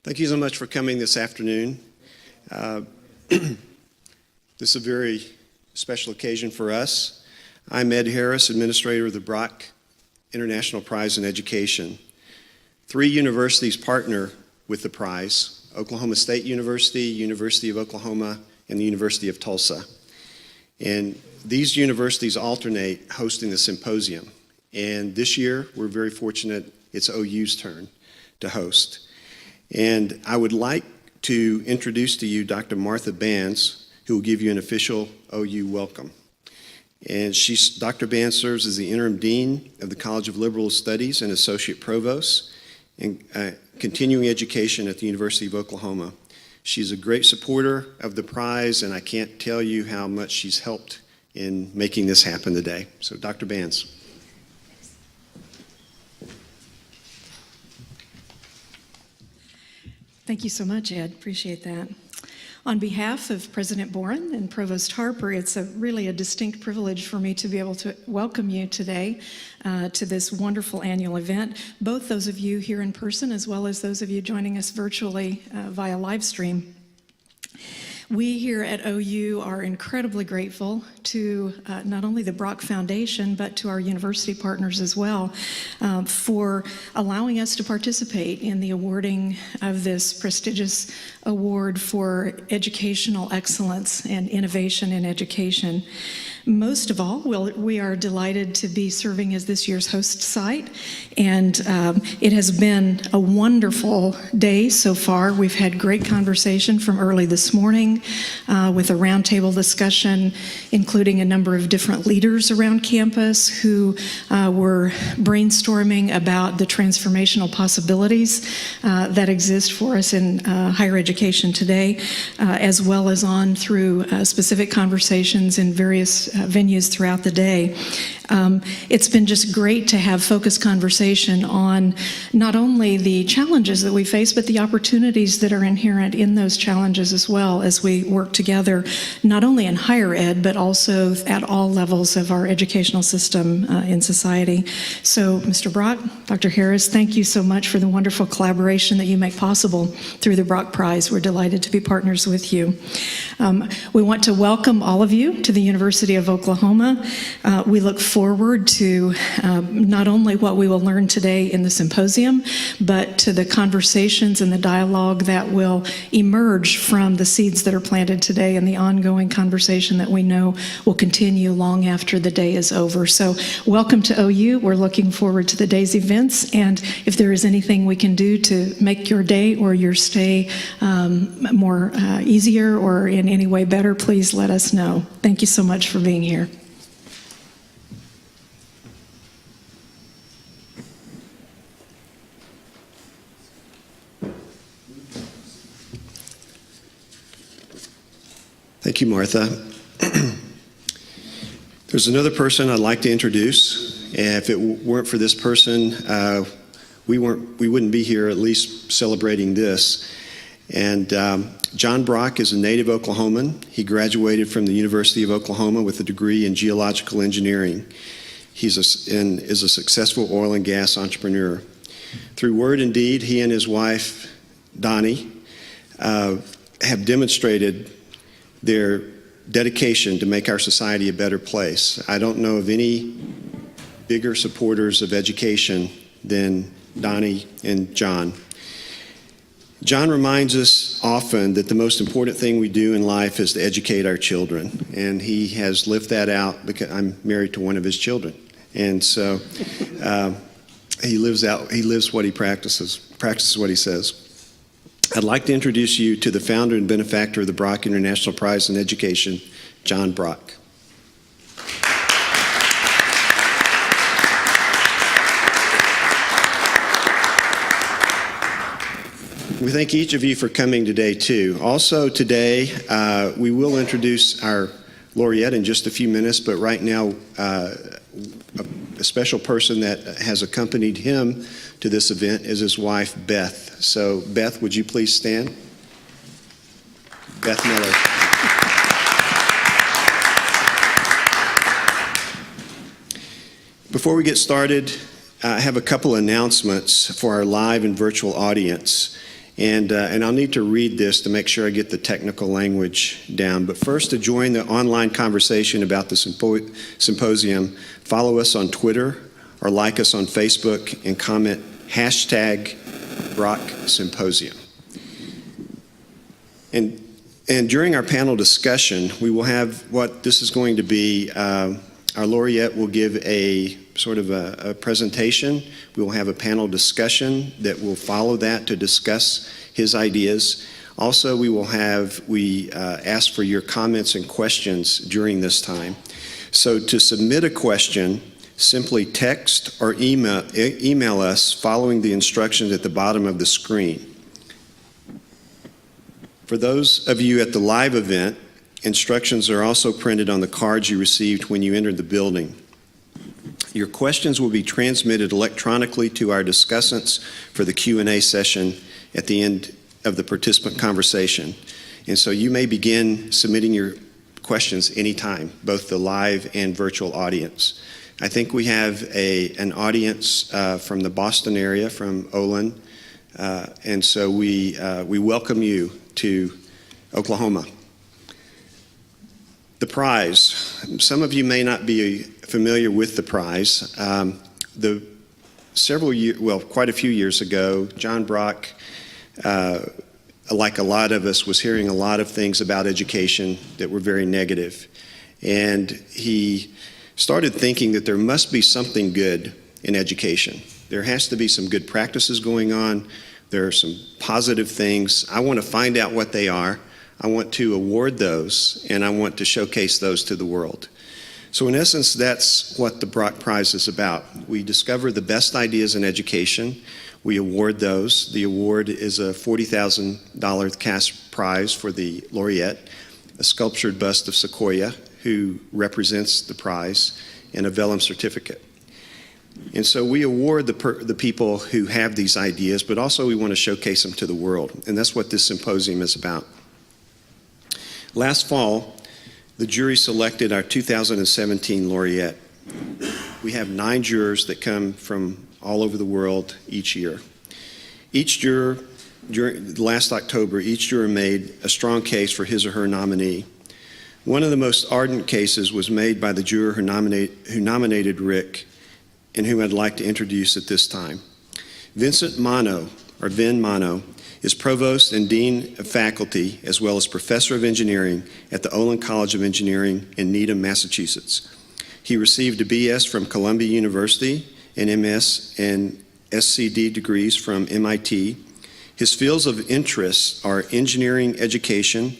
Thank you so much for coming this afternoon. This is a very special occasion for us. I'm Ed Harris, administrator of the Brock International Prize in Education. 3 universities partner with the prize: Oklahoma State University, University of Oklahoma, and the University of Tulsa. And these universities alternate hosting the symposium. And this year, we're very fortunate it's OU's turn to host. And I would like to introduce to you Dr. Martha Bands, who will give you an official OU welcome. And Dr. Bands serves as the interim dean of the College of Liberal Studies and associate provost in continuing education at the University of Oklahoma. She's a great supporter of the prize, and I can't tell you how much she's helped in making this happen today. So, Dr. Bands. Thank you so much, Ed. Appreciate that. On behalf of President Boren and Provost Harper, it's really a distinct privilege for me to be able to welcome you today to this wonderful annual event, both those of you here in person as well as those of you joining us virtually via live stream. We here at OU are incredibly grateful to not only the Brock Foundation, but to our university partners as well for allowing us to participate in the awarding of this prestigious award for educational excellence and innovation in education. Most of all, we are delighted to be serving as this year's host site, and it has been a wonderful day so far. We've had great conversation from early this morning with a roundtable discussion, including a number of different leaders around campus who were brainstorming about the transformational possibilities that exist for us in higher education today, as well as on through specific conversations in various venues throughout the day. It's been just great to have focused conversation on not only the challenges that we face, but the opportunities that are inherent in those challenges as well as we work together, not only in higher ed, but also at all levels of our educational system in society. So, Mr. Brock, Dr. Harris, thank you so much for the wonderful collaboration that you make possible through the Brock Prize. We're delighted to be partners with you. We want to welcome all of you to the University of Oklahoma. We look forward to not only what we will learn today in the symposium, but to the conversations and the dialogue that will emerge from the seeds that are planted today and the ongoing conversation that we know will continue long after the day is over. So welcome to OU. We're looking forward to the day's events, and if there is anything we can do to make your day or your stay more easier or in any way better, please let us know. Thank you so much for being here. Thank you, Martha. There's another person I'd like to introduce. And if it weren't for this person, we wouldn't be here at least celebrating this. And John Brock is a native Oklahoman. He graduated from the University of Oklahoma with a degree in geological engineering. Is a successful oil and gas entrepreneur. Through word and deed, he and his wife, Donnie, have demonstrated their dedication to make our society a better place. I don't know of any bigger supporters of education than Donnie and John. John reminds us often that the most important thing we do in life is to educate our children, and he has lived that out because I'm married to one of his children. And so he lives what he practices what he says. I'd like to introduce you to the founder and benefactor of the Brock International Prize in Education, John Brock. We thank each of you for coming today, too. Also today, we will introduce our laureate in just a few minutes, but right now, a special person that has accompanied him to this event is his wife, Beth. So, Beth, would you please stand? Beth Miller. Before we get started, I have a couple announcements for our live and virtual audience. And I'll need to read this to make sure I get the technical language down. But first, to join the online conversation about the symposium, follow us on Twitter or like us on Facebook and comment #BrockSymposium. And during our panel discussion, we will have what this is going to be. Our laureate will give a sort of a presentation. We will have a panel discussion that will follow that to discuss his ideas. Also, we ask for your comments and questions during this time. So to submit a question, simply text or email us following the instructions at the bottom of the screen. For those of you at the live event, instructions are also printed on the cards you received when you entered the building. Your questions will be transmitted electronically to our discussants for the Q&A session at the end of the participant conversation. And so you may begin submitting your questions anytime, both the live and virtual audience. I think we have an audience from the Boston area, from Olin, and so we welcome you to Oklahoma. The prize. Some of you may not be familiar with the prize. Quite a few years ago, John Brock, like a lot of us, was hearing a lot of things about education that were very negative. And he started thinking that there must be something good in education. There has to be some good practices going on. There are some positive things. I want to find out what they are. I want to award those, and I want to showcase those to the world. So in essence, that's what the Brock Prize is about. We discover the best ideas in education. We award those. The award is a $40,000 cash prize for the laureate, a sculptured bust of Sequoia, who represents the prize, and a vellum certificate. And so we award the people who have these ideas, but also we want to showcase them to the world. And that's what this symposium is about. Last fall, the jury selected our 2017 laureate. We have 9 jurors that come from all over the world each year. Each juror, during last October, each juror made a strong case for his or her nominee. One of the most ardent cases was made by the juror who nominated Rick, and whom I'd like to introduce at this time. Vincent Mano, or Vin Mano, is Provost and Dean of Faculty, as well as Professor of Engineering at the Olin College of Engineering in Needham, Massachusetts. He received a BS from Columbia University and MS and SCD degrees from MIT. His fields of interest are engineering education.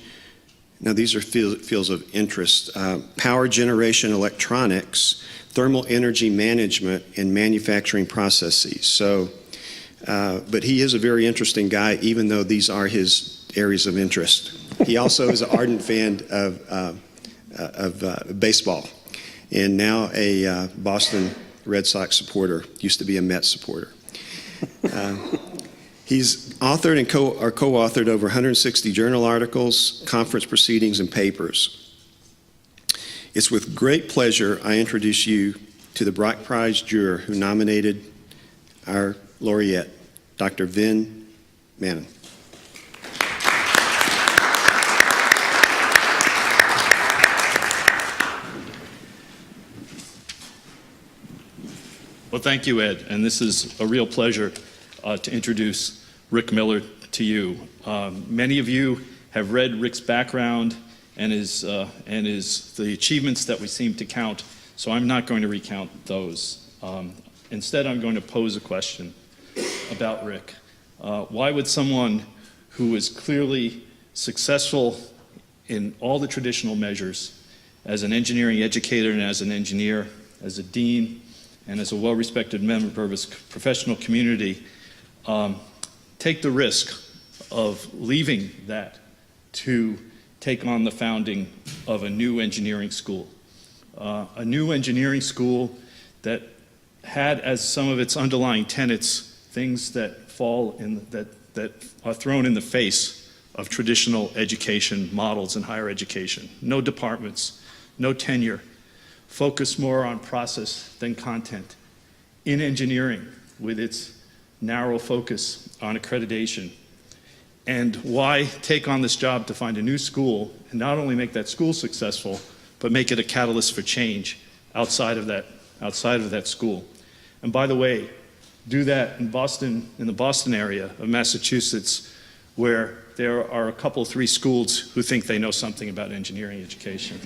Now these are fields of interest: power generation electronics, thermal energy management, and manufacturing processes. But he is a very interesting guy, even though these are his areas of interest. He also is an ardent fan of baseball, and now a Boston Red Sox supporter. Used to be a Mets supporter. He's authored and co-authored over 160 journal articles, conference proceedings, and papers. It's with great pleasure I introduce you to the Brock Prize juror who nominated our laureate, Dr. Vin Mano. Well, thank you, Ed, and this is a real pleasure to introduce Rick Miller to you. Many of you have read Rick's background and the achievements that we seem to count, so I'm not going to recount those. Instead, I'm going to pose a question about Rick. Why would someone who is clearly successful in all the traditional measures, as an engineering educator and as an engineer, as a dean, and as a well-respected member of his professional community, take the risk of leaving that to take on the founding of a new engineering school? A new engineering school that had as some of its underlying tenets things that that are thrown in the face of traditional education models in higher education. No departments, no tenure, focus more on process than content. In engineering, with its narrow focus on accreditation, And why take on this job to find a new school and not only make that school successful, but make it a catalyst for change outside of that school. And by the way, do that in Boston, in the Boston area of Massachusetts, where there are a couple, 3 schools who think they know something about engineering education.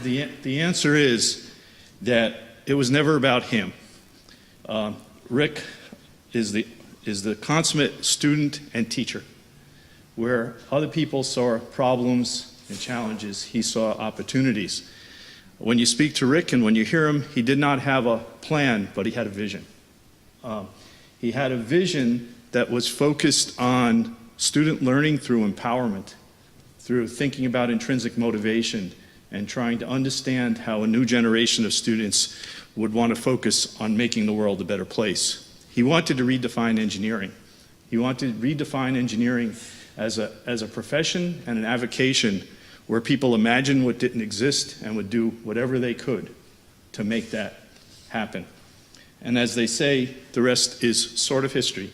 The answer is that it was never about him. Rick is the consummate student and teacher. Where other people saw problems and challenges, he saw opportunities. When you speak to Rick and when you hear him, he did not have a plan, but he had a vision. He had a vision that was focused on student learning through empowerment, through thinking about intrinsic motivation and trying to understand how a new generation of students would want to focus on making the world a better place. He wanted to redefine engineering. He wanted to redefine engineering as a profession and an avocation where people imagined what didn't exist and would do whatever they could to make that happen. And as they say, the rest is sort of history.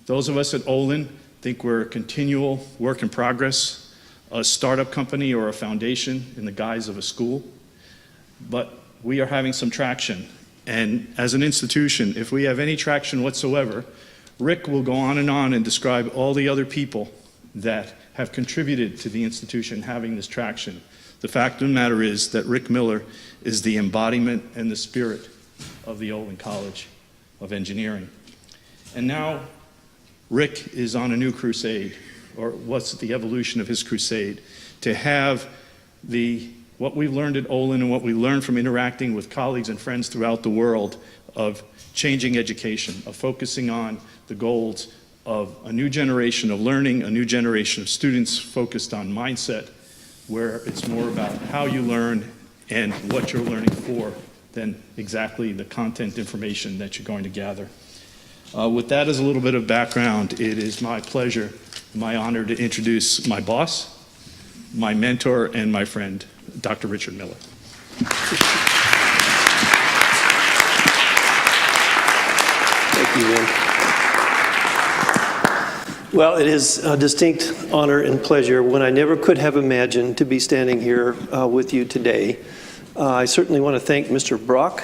Those of us at Olin think we're a continual work in progress, a startup company or a foundation in the guise of a school. But we are having some traction. And as an institution, if we have any traction whatsoever, Rick will go on and describe all the other people that have contributed to the institution having this traction. The fact of the matter is that Rick Miller is the embodiment and the spirit of the Olin College of Engineering. And now Rick is on a new crusade, or what's the evolution of his crusade, to have what we've learned at Olin and what we learned from interacting with colleagues and friends throughout the world of changing education, of focusing on the goals of a new generation of learning, a new generation of students focused on mindset, where it's more about how you learn and what you're learning for than exactly the content information that you're going to gather. With that as a little bit of background, it is my pleasure, my honor to introduce my boss, my mentor, and my friend, Dr. Richard Miller. Thank you, Lynn. Well, it is a distinct honor and pleasure when I never could have imagined to be standing here with you today. I certainly want to thank Mr. Brock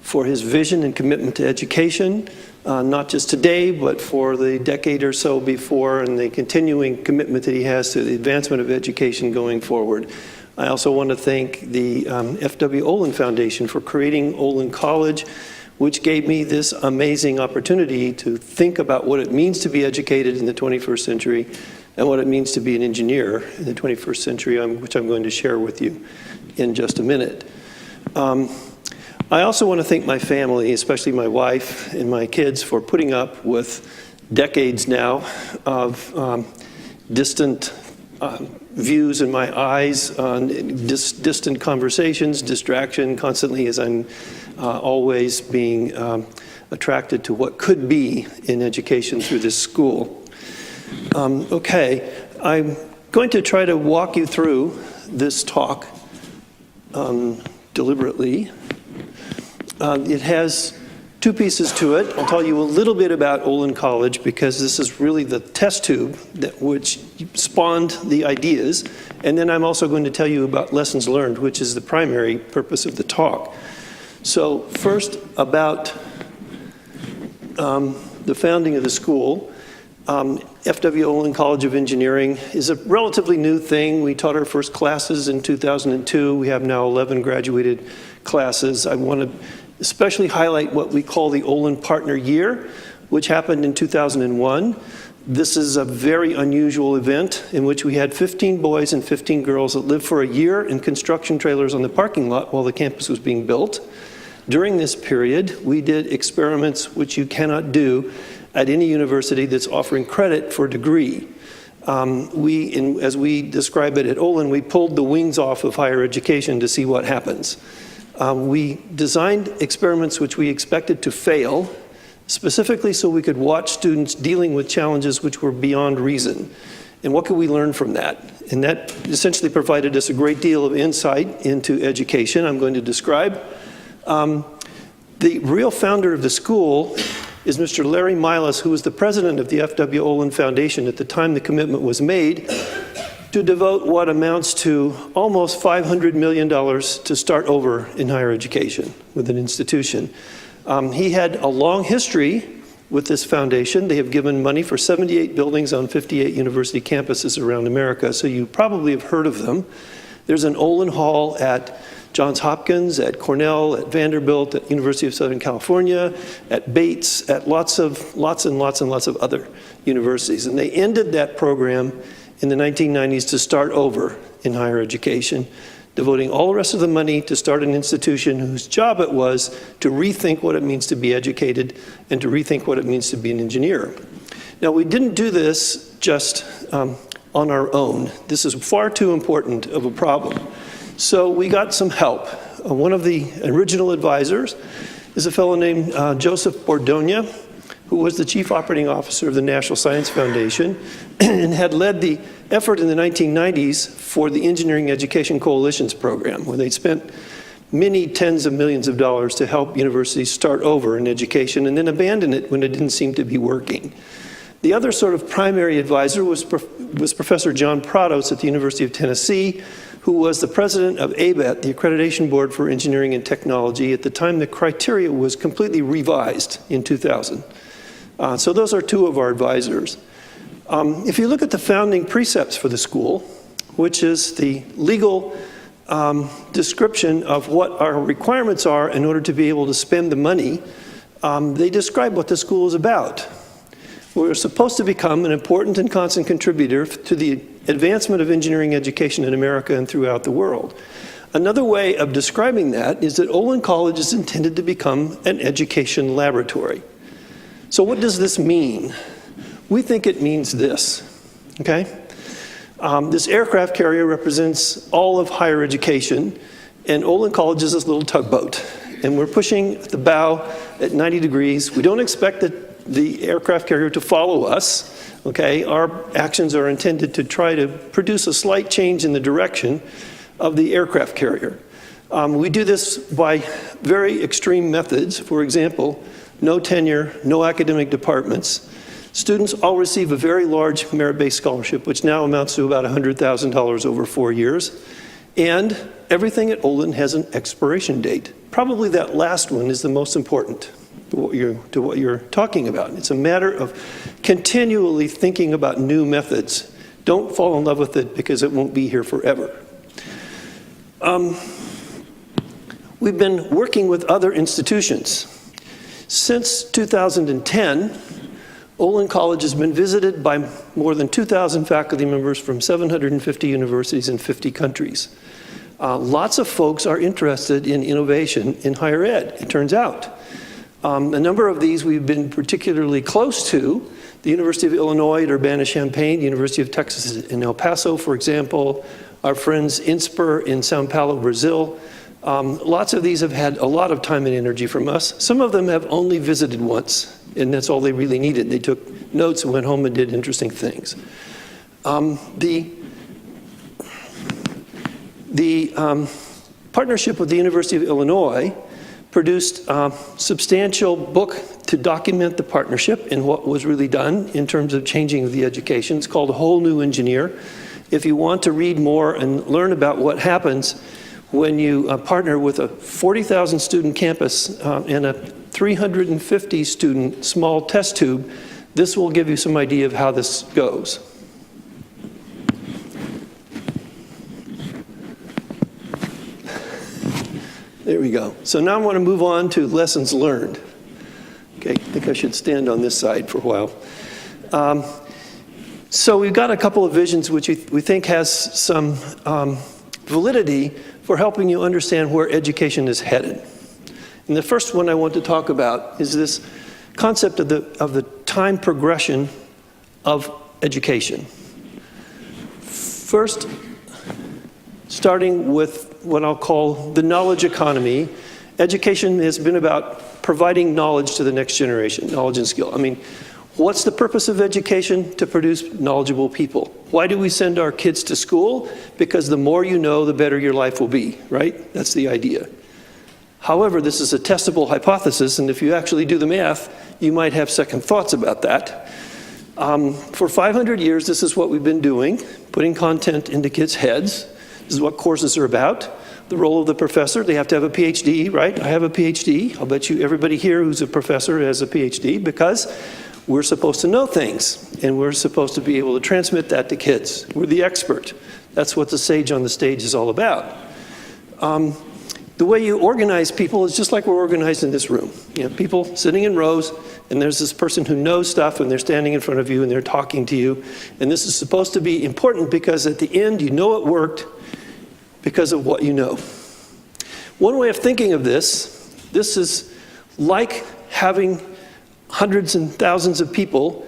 for his vision and commitment to education, not just today, but for the decade or so before, and the continuing commitment that he has to the advancement of education going forward. I also want to thank the F.W. Olin Foundation for creating Olin College, which gave me this amazing opportunity to think about what it means to be educated in the 21st century and what it means to be an engineer in the 21st century, which I'm going to share with you in just a minute. I also want to thank my family, especially my wife and my kids, for putting up with decades now of distant views in my eyes, distant conversations, distraction constantly as I'm always being attracted to what could be in education through this school. Okay, I'm going to try to walk you through this talk deliberately. It has 2 pieces to it. I'll tell you a little bit about Olin College because this is really the test tube which spawned the ideas. And then I'm also going to tell you about lessons learned, which is the primary purpose of the talk. So first, about the founding of the school. F.W. Olin College of Engineering is a relatively new thing. We taught our first classes in 2002. We have now 11 graduated classes. I want to especially highlight what we call the Olin Partner Year, which happened in 2001. This is a very unusual event in which we had 15 boys and 15 girls that lived for a year in construction trailers on the parking lot while the campus was being built. During this period, we did experiments which you cannot do at any university that's offering credit for a degree. As we describe it at Olin, we pulled the wings off of higher education to see what happens. We designed experiments which we expected to fail, specifically so we could watch students dealing with challenges which were beyond reason. And what could we learn from that? And that essentially provided us a great deal of insight into education. I'm going to describe. The real founder of the school is Mr. Larry Milas, who was the president of the F.W. Olin Foundation at the time the commitment was made, to devote what amounts to almost $500 million to start over in higher education with an institution. He had a long history with this foundation. They have given money for 78 buildings on 58 university campuses around America, so you probably have heard of them. There's an Olin Hall at Johns Hopkins, at Cornell, at Vanderbilt, at University of Southern California, at Bates, at lots and lots of other universities. And they ended that program in the 1990s to start over in higher education, devoting all the rest of the money to start an institution whose job it was to rethink what it means to be educated and to rethink what it means to be an engineer. Now, we didn't do this just on our own. This is far too important of a problem. So we got some help. One of the original advisors is a fellow named Joseph Bordogna, who was the chief operating officer of the National Science Foundation and had led the effort in the 1990s for the Engineering Education Coalitions program, where they spent many tens of millions of dollars to help universities start over in education and then abandon it when it didn't seem to be working. The other sort of primary advisor was Professor John Prados at the University of Tennessee, who was the president of ABET, the Accreditation Board for Engineering and Technology. At the time, the criteria was completely revised in 2000. So those are two of our advisors. If you look at the founding precepts for the school, which is the legal description of what our requirements are in order to be able to spend the money, they describe what the school is about. We're supposed to become an important and constant contributor to the advancement of engineering education in America and throughout the world. Another way of describing that is that Olin College is intended to become an education laboratory. So what does this mean? We think it means this, okay? This aircraft carrier represents all of higher education, and Olin College is this little tugboat. And we're pushing the bow at 90 degrees. We don't expect the aircraft carrier to follow us, okay? Our actions are intended to try to produce a slight change in the direction of the aircraft carrier. We do this by very extreme methods. For example, no tenure, no academic departments. Students all receive a very large merit-based scholarship, which now amounts to about $100,000 over 4 years. And everything at Olin has an expiration date. Probably that last one is the most important to what you're talking about. It's a matter of continually thinking about new methods. Don't fall in love with it because it won't be here forever. We've been working with other institutions. Since 2010, Olin College has been visited by more than 2,000 faculty members from 750 universities in 50 countries. Lots of folks are interested in innovation in higher ed, it turns out. A number of these we've been particularly close to. The University of Illinois at Urbana-Champaign, the University of Texas in El Paso, for example, our friends INSPER in Sao Paulo, Brazil. Lots of these have had a lot of time and energy from us. Some of them have only visited once, and that's all they really needed. They took notes and went home and did interesting things. The partnership with the University of Illinois produced a substantial book to document the partnership and what was really done in terms of changing the education. It's called A Whole New Engineer. If you want to read more and learn about what happens when you partner with a 40,000 student campus and a 350 student small test tube, this will give you some idea of how this goes. There we go. So now I want to move on to lessons learned. Okay, I think I should stand on this side for a while. So we've got a couple of visions which we think has some validity for helping you understand where education is headed. And the first one I want to talk about is this concept of the time progression of education. First, starting with what I'll call the knowledge economy, education has been about providing knowledge to the next generation, knowledge and skill. I mean, what's the purpose of education? To produce knowledgeable people. Why do we send our kids to school? Because the more you know, the better your life will be, right? That's the idea. However, this is a testable hypothesis, and if you actually do the math, you might have second thoughts about that. For 500 years, this is what we've been doing, putting content into kids' heads. This is what courses are about. The role of the professor, they have to have a PhD, right? I have a PhD. I'll bet you everybody here who's a professor has a PhD, because we're supposed to know things, and we're supposed to be able to transmit that to kids. We're the expert. That's what the sage on the stage is all about. The way you organize people is just like we're organized in this room. You have people sitting in rows, and there's this person who knows stuff, and they're standing in front of you, and they're talking to you. And this is supposed to be important because at the end, you know it worked because of what you know. One way of thinking of this is like having hundreds and thousands of people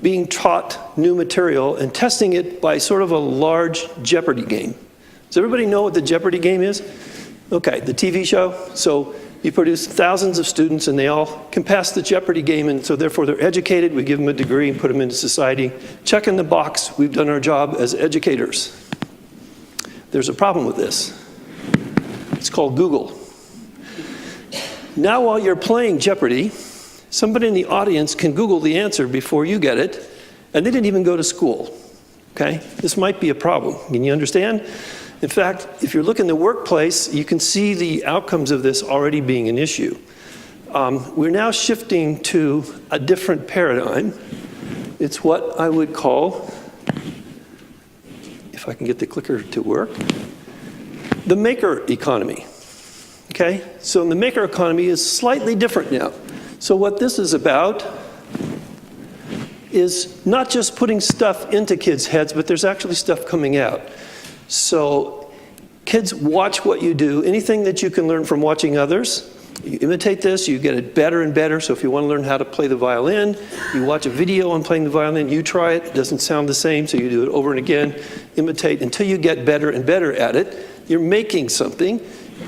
being taught new material and testing it by sort of a large Jeopardy game. Does everybody know what the Jeopardy game is? Okay, the TV show. So you produce thousands of students and they all can pass the Jeopardy game, and so therefore they're educated. We give them a degree and put them into society. Check in the box, we've done our job as educators. There's a problem with this. It's called Google. Now while you're playing Jeopardy, somebody in the audience can Google the answer before you get it, and they didn't even go to school. Okay? This might be a problem. Can you understand? In fact, if you're looking in the workplace, you can see the outcomes of this already being an issue. We're now shifting to a different paradigm. It's what I would call, if I can get the clicker to work, the maker economy. Okay? So the maker economy is slightly different now. So what this is about is not just putting stuff into kids' heads, but there's actually stuff coming out. So kids watch what you do. Anything that you can learn from watching others, you imitate this, you get it better and better. So if you want to learn how to play the violin, you watch a video on playing the violin, you try it, it doesn't sound the same, so you do it over and again, imitate until you get better and better at it. You're making something.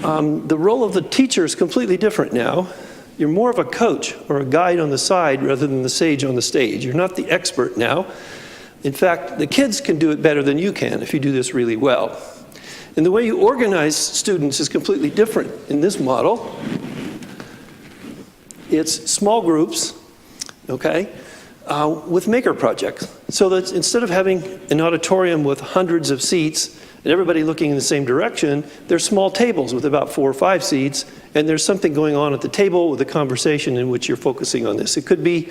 The role of the teacher is completely different now. You're more of a coach or a guide on the side rather than the sage on the stage. You're not the expert now. In fact, the kids can do it better than you can if you do this really well. And the way you organize students is completely different in this model. It's small groups, okay, with maker projects. So that instead of having an auditorium with hundreds of seats and everybody looking in the same direction, there's small tables with about 4 or 5 seats, and there's something going on at the table with a conversation in which you're focusing on this. It could be,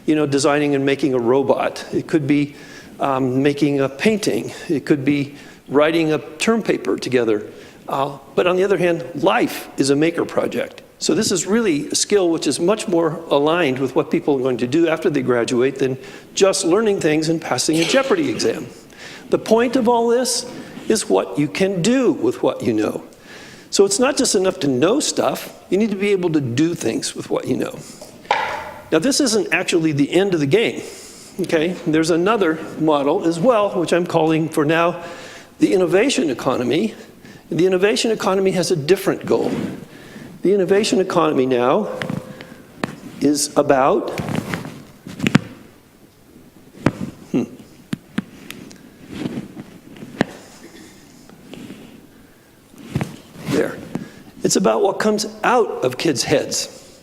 designing and making a robot. It could be making a painting. It could be writing a term paper together. But on the other hand, life is a maker project. So this is really a skill which is much more aligned with what people are going to do after they graduate than just learning things and passing a Jeopardy exam. The point of all this is what you can do with what you know. So it's not just enough to know stuff, you need to be able to do things with what you know. Now this isn't actually the end of the game, okay? There's another model as well, which I'm calling for now the innovation economy. The innovation economy has a different goal. The innovation economy now is about It's about what comes out of kids' heads.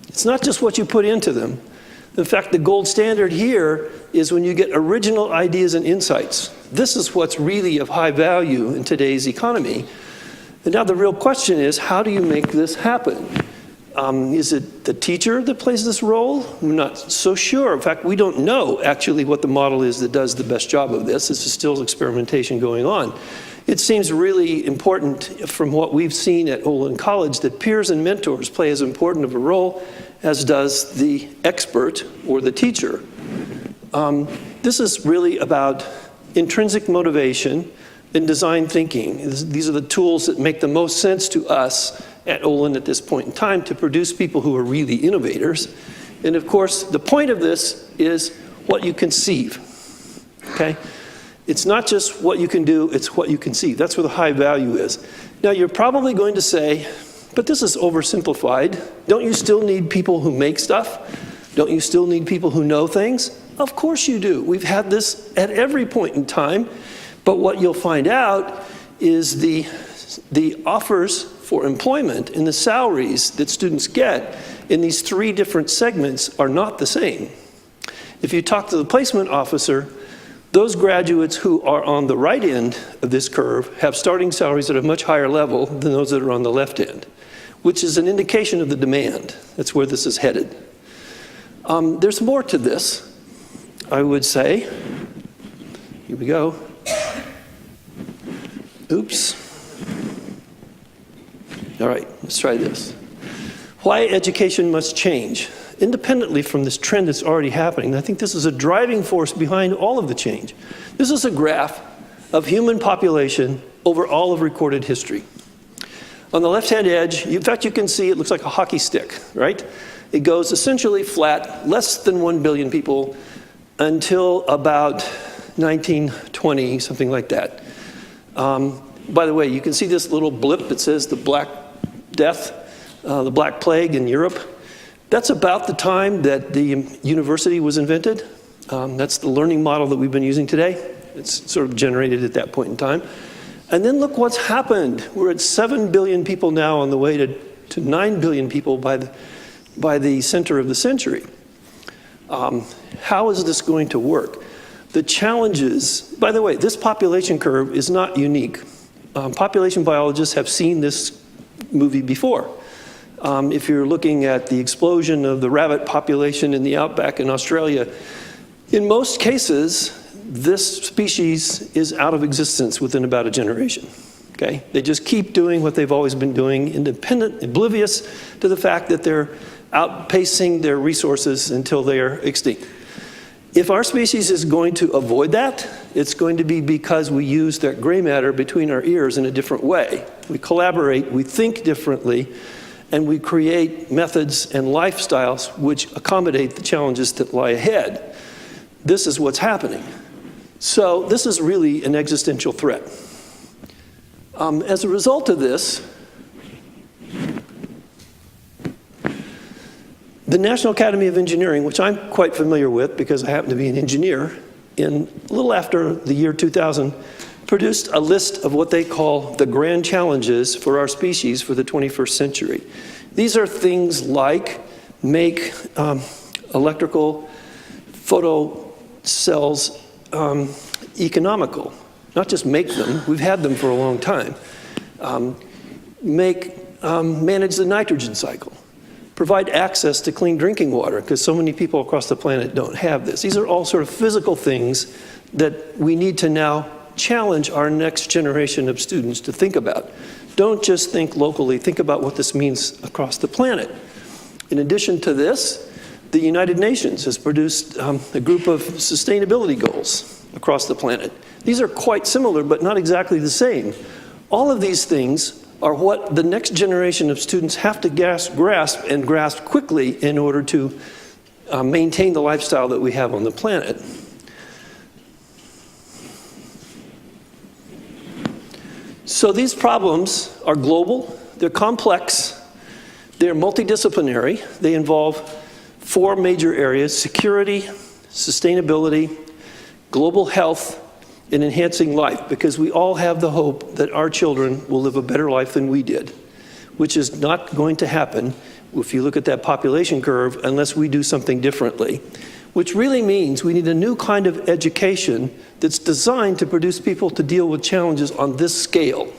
It's not just what you put into them. In fact, the gold standard here is when you get original ideas and insights. This is what's really of high value in today's economy. And now the real question is, how do you make this happen? Is it the teacher that plays this role? I'm not so sure. In fact, we don't know actually what the model is that does the best job of this. This is still experimentation going on. It seems really important from what we've seen at Olin College that peers and mentors play as important of a role as does the expert or the teacher. This is really about intrinsic motivation and design thinking. These are the tools that make the most sense to us at Olin at this point in time to produce people who are really innovators. And of course, the point of this is what you conceive, okay? It's not just what you can do, it's what you conceive. That's where the high value is. Now, you're probably going to say, but this is oversimplified. Don't you still need people who make stuff? Don't you still need people who know things? Of course you do. We've had this at every point in time. But what you'll find out is the offers for employment and the salaries that students get in these three different segments are not the same. If you talk to the placement officer, those graduates who are on the right end of this curve have starting salaries at a much higher level than those that are on the left end, which is an indication of the demand. That's where this is headed. There's more to this, I would say. Here we go. Oops. All right, let's try this. Why education must change, independently from this trend that's already happening. I think this is a driving force behind all of the change. This is a graph of human population over all of recorded history. On the left-hand edge, in fact, you can see it looks like a hockey stick, right? It goes essentially flat, less than 1 billion people, until about 1920, something like that. By the way, you can see this little blip that says the Black Death, the Black Plague in Europe. That's about the time that the university was invented. That's the learning model that we've been using today. It's sort of generated at that point in time. And then look what's happened. We're at 7 billion people now, on the way to 9 billion people by the center of the century. How is this going to work? The challenges, by the way, this population curve is not unique. Population biologists have seen this movie before. If you're looking at the explosion of the rabbit population in the outback in Australia, in most cases, this species is out of existence within about a generation. Okay? They just keep doing what they've always been doing, independent, oblivious to the fact that they're outpacing their resources until they are extinct. If our species is going to avoid that, it's going to be because we use that gray matter between our ears in a different way. We collaborate, we think differently, and we create methods and lifestyles which accommodate the challenges that lie ahead. This is what's happening. So this is really an existential threat. As a result of this, the National Academy of Engineering, which I'm quite familiar with because I happen to be an engineer, in a little after the year 2000, produced a list of what they call the grand challenges for our species for the 21st century. These are things like make electrical photo cells economical. Not just make them, we've had them for a long time. Manage the nitrogen cycle. Provide access to clean drinking water, because so many people across the planet don't have this. These are all sort of physical things that we need to now challenge our next generation of students to think about. Don't just think locally, think about what this means across the planet. In addition to this, the United Nations has produced a group of sustainability goals across the planet. These are quite similar, but not exactly the same. All of these things are what the next generation of students have to grasp quickly in order to maintain the lifestyle that we have on the planet. So these problems are global, they're complex, they're multidisciplinary, they involve 4 major areas: security, sustainability, global health, and enhancing life, because we all have the hope that our children will live a better life than we did, which is not going to happen if you look at that population curve unless we do something differently, which really means we need a new kind of education that's designed to produce people to deal with challenges on this scale.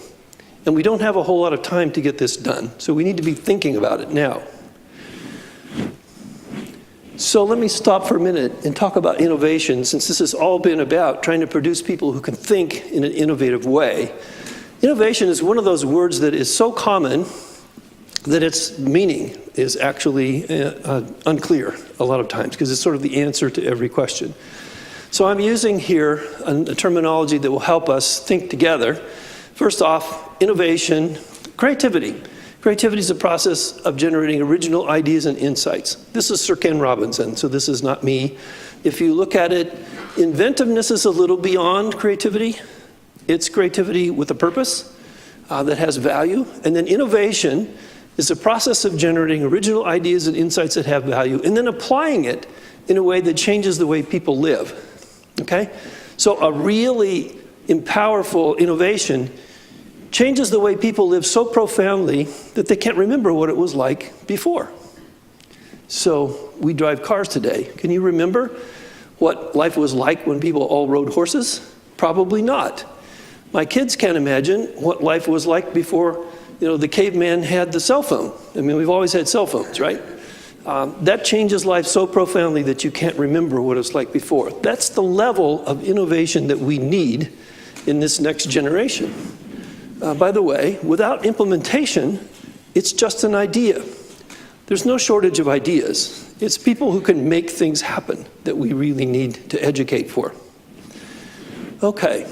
And we don't have a whole lot of time to get this done, so we need to be thinking about it now. So let me stop for a minute and talk about innovation, since this has all been about trying to produce people who can think in an innovative way. Innovation is one of those words that is so common that its meaning is actually unclear a lot of times, because it's sort of the answer to every question. So I'm using here a terminology that will help us think together. First off, innovation, creativity. Creativity is a process of generating original ideas and insights. This is Sir Ken Robinson, so this is not me. If you look at it, inventiveness is a little beyond creativity. It's creativity with a purpose that has value. And then innovation is a process of generating original ideas and insights that have value, and then applying it in a way that changes the way people live. Okay? So a really powerful innovation changes the way people live so profoundly that they can't remember what it was like before. So we drive cars today. Can you remember what life was like when people all rode horses? Probably not. My kids can't imagine what life was like before, the caveman had the cell phone. I mean, we've always had cell phones, right? That changes life so profoundly that you can't remember what it's like before. That's the level of innovation that we need in this next generation. By the way, without implementation, it's just an idea. There's no shortage of ideas. It's people who can make things happen that we really need to educate for. Okay.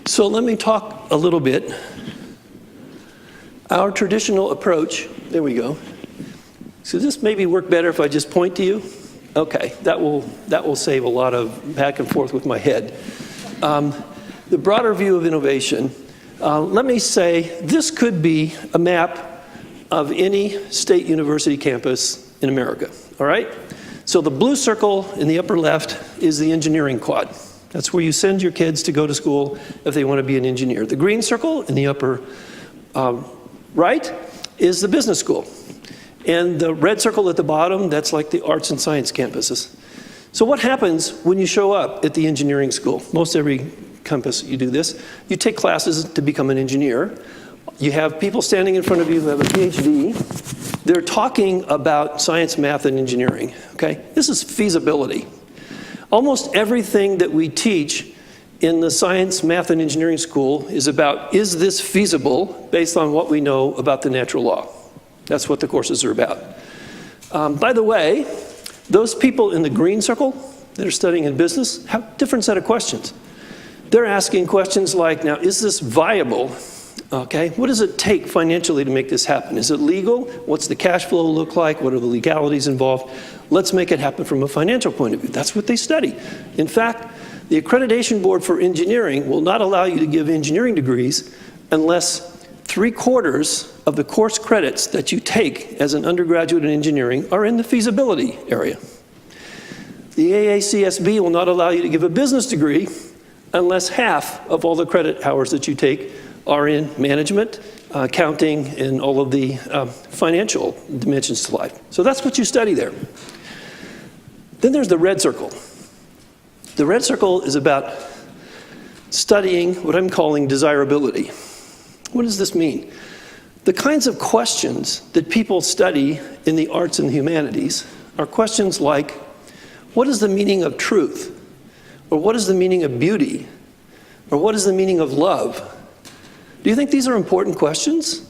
So let me talk a little bit. Our traditional approach, there we go. So this maybe work better if I just point to you? Okay, that will save a lot of back and forth with my head. The broader view of innovation, let me say this could be a map of any state university campus in America, all right? So the blue circle in the upper left is the engineering quad. That's where you send your kids to go to school if they want to be an engineer. The green circle in the upper right is the business school. And the red circle at the bottom, that's like the arts and science campuses. So what happens when you show up at the engineering school? Most every campus you do this. You take classes to become an engineer. You have people standing in front of you who have a PhD. They're talking about science, math, and engineering, okay? This is feasibility. Almost everything that we teach in the science, math, and engineering school is about, is this feasible based on what we know about the natural law? That's what the courses are about. By the way, those people in the green circle that are studying in business have a different set of questions. They're asking questions like, now, is this viable? Okay, what does it take financially to make this happen? Is it legal? What's the cash flow look like? What are the legalities involved? Let's make it happen from a financial point of view. That's what they study. In fact, the Accreditation Board for Engineering will not allow you to give engineering degrees unless 3/4 of the course credits that you take as an undergraduate in engineering are in the feasibility area. The AACSB will not allow you to give a business degree unless half of all the credit hours that you take are in management, accounting, and all of the financial dimensions to life. So that's what you study there. Then there's the red circle. The red circle is about studying what I'm calling desirability. What does this mean? The kinds of questions that people study in the arts and humanities are questions like, what is the meaning of truth? Or what is the meaning of beauty? Or what is the meaning of love? Do you think these are important questions?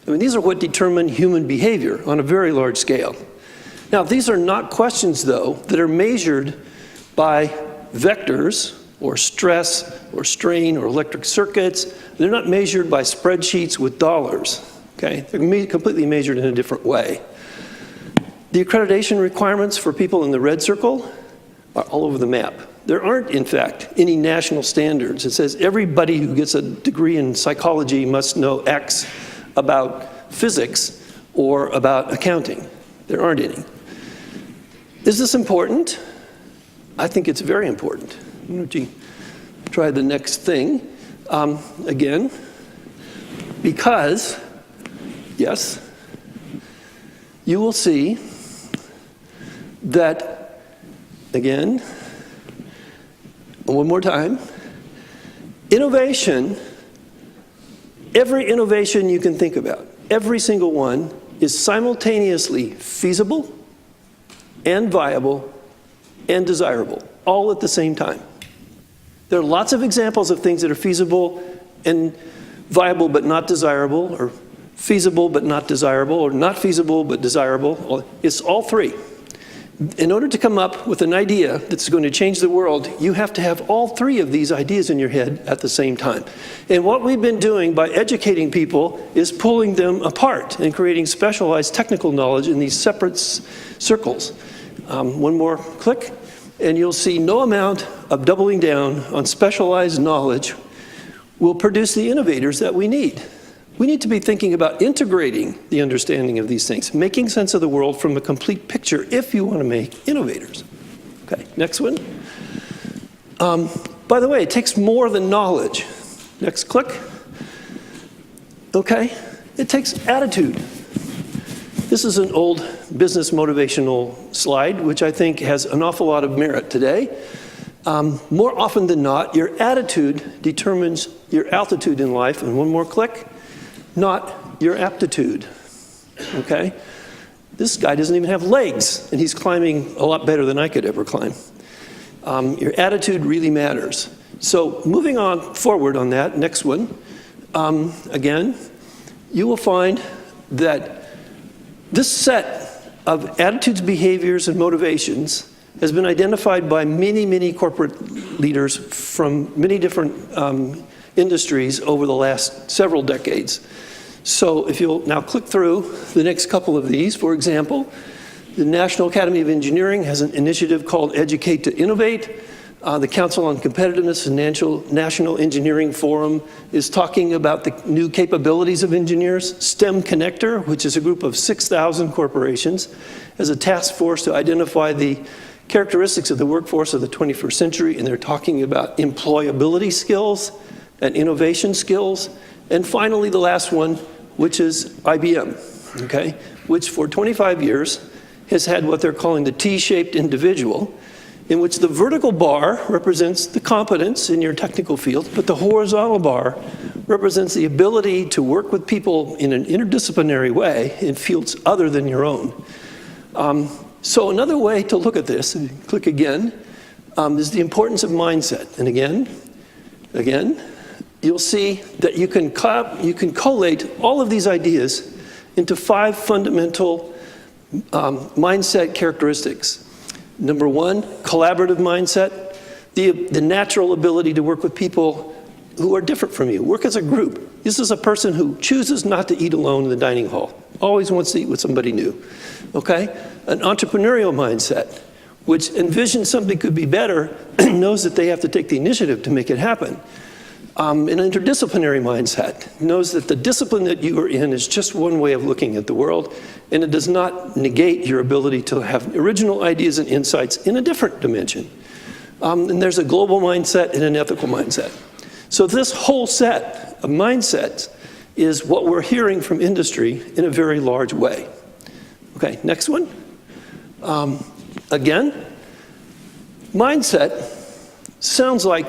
I mean, these are what determine human behavior on a very large scale. Now, these are not questions, though, that are measured by vectors or stress or strain or electric circuits. They're not measured by spreadsheets with dollars, okay? They're completely measured in a different way. The accreditation requirements for people in the red circle are all over the map. There aren't, in fact, any national standards. It says everybody who gets a degree in psychology must know X about physics or about accounting. There aren't any. Is this important? I think it's very important. Why don't you try the next thing again? Because, yes, you will see that, again, one more time, innovation, every innovation you can think about, every single one is simultaneously feasible and viable and desirable, all at the same time. There are lots of examples of things that are feasible and viable but not desirable, or feasible but not desirable, or not feasible but desirable. It's all three. In order to come up with an idea that's going to change the world, you have to have all three of these ideas in your head at the same time. And what we've been doing by educating people is pulling them apart and creating specialized technical knowledge in these separate circles. One more click, and you'll see no amount of doubling down on specialized knowledge will produce the innovators that we need. We need to be thinking about integrating the understanding of these things, making sense of the world from a complete picture if you want to make innovators. Okay, next one. By the way, it takes more than knowledge. Next click. Okay, it takes attitude. This is an old business motivational slide, which I think has an awful lot of merit today. More often than not, your attitude determines your altitude in life. And one more click, not your aptitude. Okay? This guy doesn't even have legs, and he's climbing a lot better than I could ever climb. Your attitude really matters. So moving on forward on that, next one, again, you will find that this set of attitudes, behaviors, and motivations has been identified by many, many corporate leaders from many different industries over the last several decades. So if you'll now click through the next couple of these, for example, the National Academy of Engineering has an initiative called Educate to Innovate. The Council on Competitiveness and National Engineering Forum is talking about the new capabilities of engineers. STEM Connector, which is a group of 6,000 corporations, has a task force to identify the characteristics of the workforce of the 21st century, and they're talking about employability skills and innovation skills. And finally, the last one, which is IBM, okay, which for 25 years has had what they're calling the T-shaped individual, in which the vertical bar represents the competence in your technical field, but the horizontal bar represents the ability to work with people in an interdisciplinary way in fields other than your own. So another way to look at this, click again, is the importance of mindset. And again, you'll see that you can collate all of these ideas into 5 fundamental mindset characteristics. Number 1, collaborative mindset, the natural ability to work with people who are different from you. Work as a group. This is a person who chooses not to eat alone in the dining hall, always wants to eat with somebody new. Okay? An entrepreneurial mindset, which envisions something could be better and knows that they have to take the initiative to make it happen. An interdisciplinary mindset knows that the discipline that you are in is just one way of looking at the world, and it does not negate your ability to have original ideas and insights in a different dimension. And there's a global mindset and an ethical mindset. So this whole set of mindsets is what we're hearing from industry in a very large way. Okay, next one. Again, mindset sounds like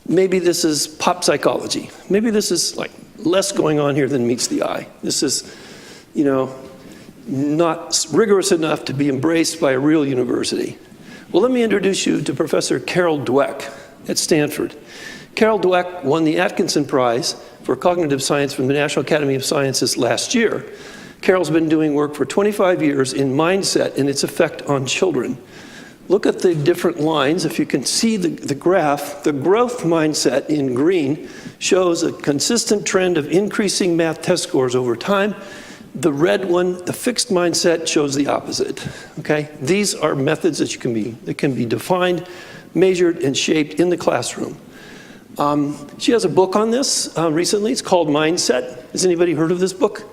maybe this is pop psychology. Maybe this is like less going on here than meets the eye. This is, not rigorous enough to be embraced by a real university. Well, let me introduce you to Professor Carol Dweck at Stanford. Carol Dweck won the Atkinson Prize for Cognitive Science from the National Academy of Sciences last year. Carol's been doing work for 25 years in mindset and its effect on children. Look at the different lines. If you can see the graph, the growth mindset in green shows a consistent trend of increasing math test scores over time. The red one, the fixed mindset, shows the opposite. Okay? These are methods that can be defined, measured, and shaped in the classroom. She has a book on this recently. It's called Mindset. Has anybody heard of this book?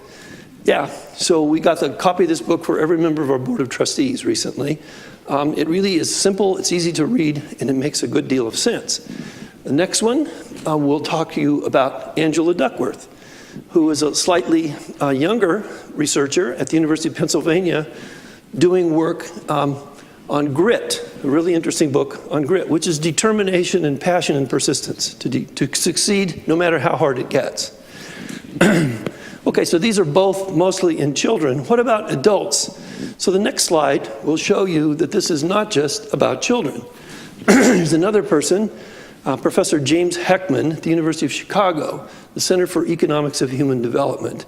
Yeah. So we got the copy of this book for every member of our Board of Trustees recently. It really is simple, it's easy to read, and it makes a good deal of sense. The next one, we'll talk to you about Angela Duckworth, who is a slightly younger researcher at the University of Pennsylvania doing work on grit, a really interesting book on grit, which is determination and passion and persistence to succeed no matter how hard it gets. Okay, so these are both mostly in children. What about adults? So the next slide will show you that this is not just about children. There's another person, Professor James Heckman at the University of Chicago, the Center for Economics of Human Development.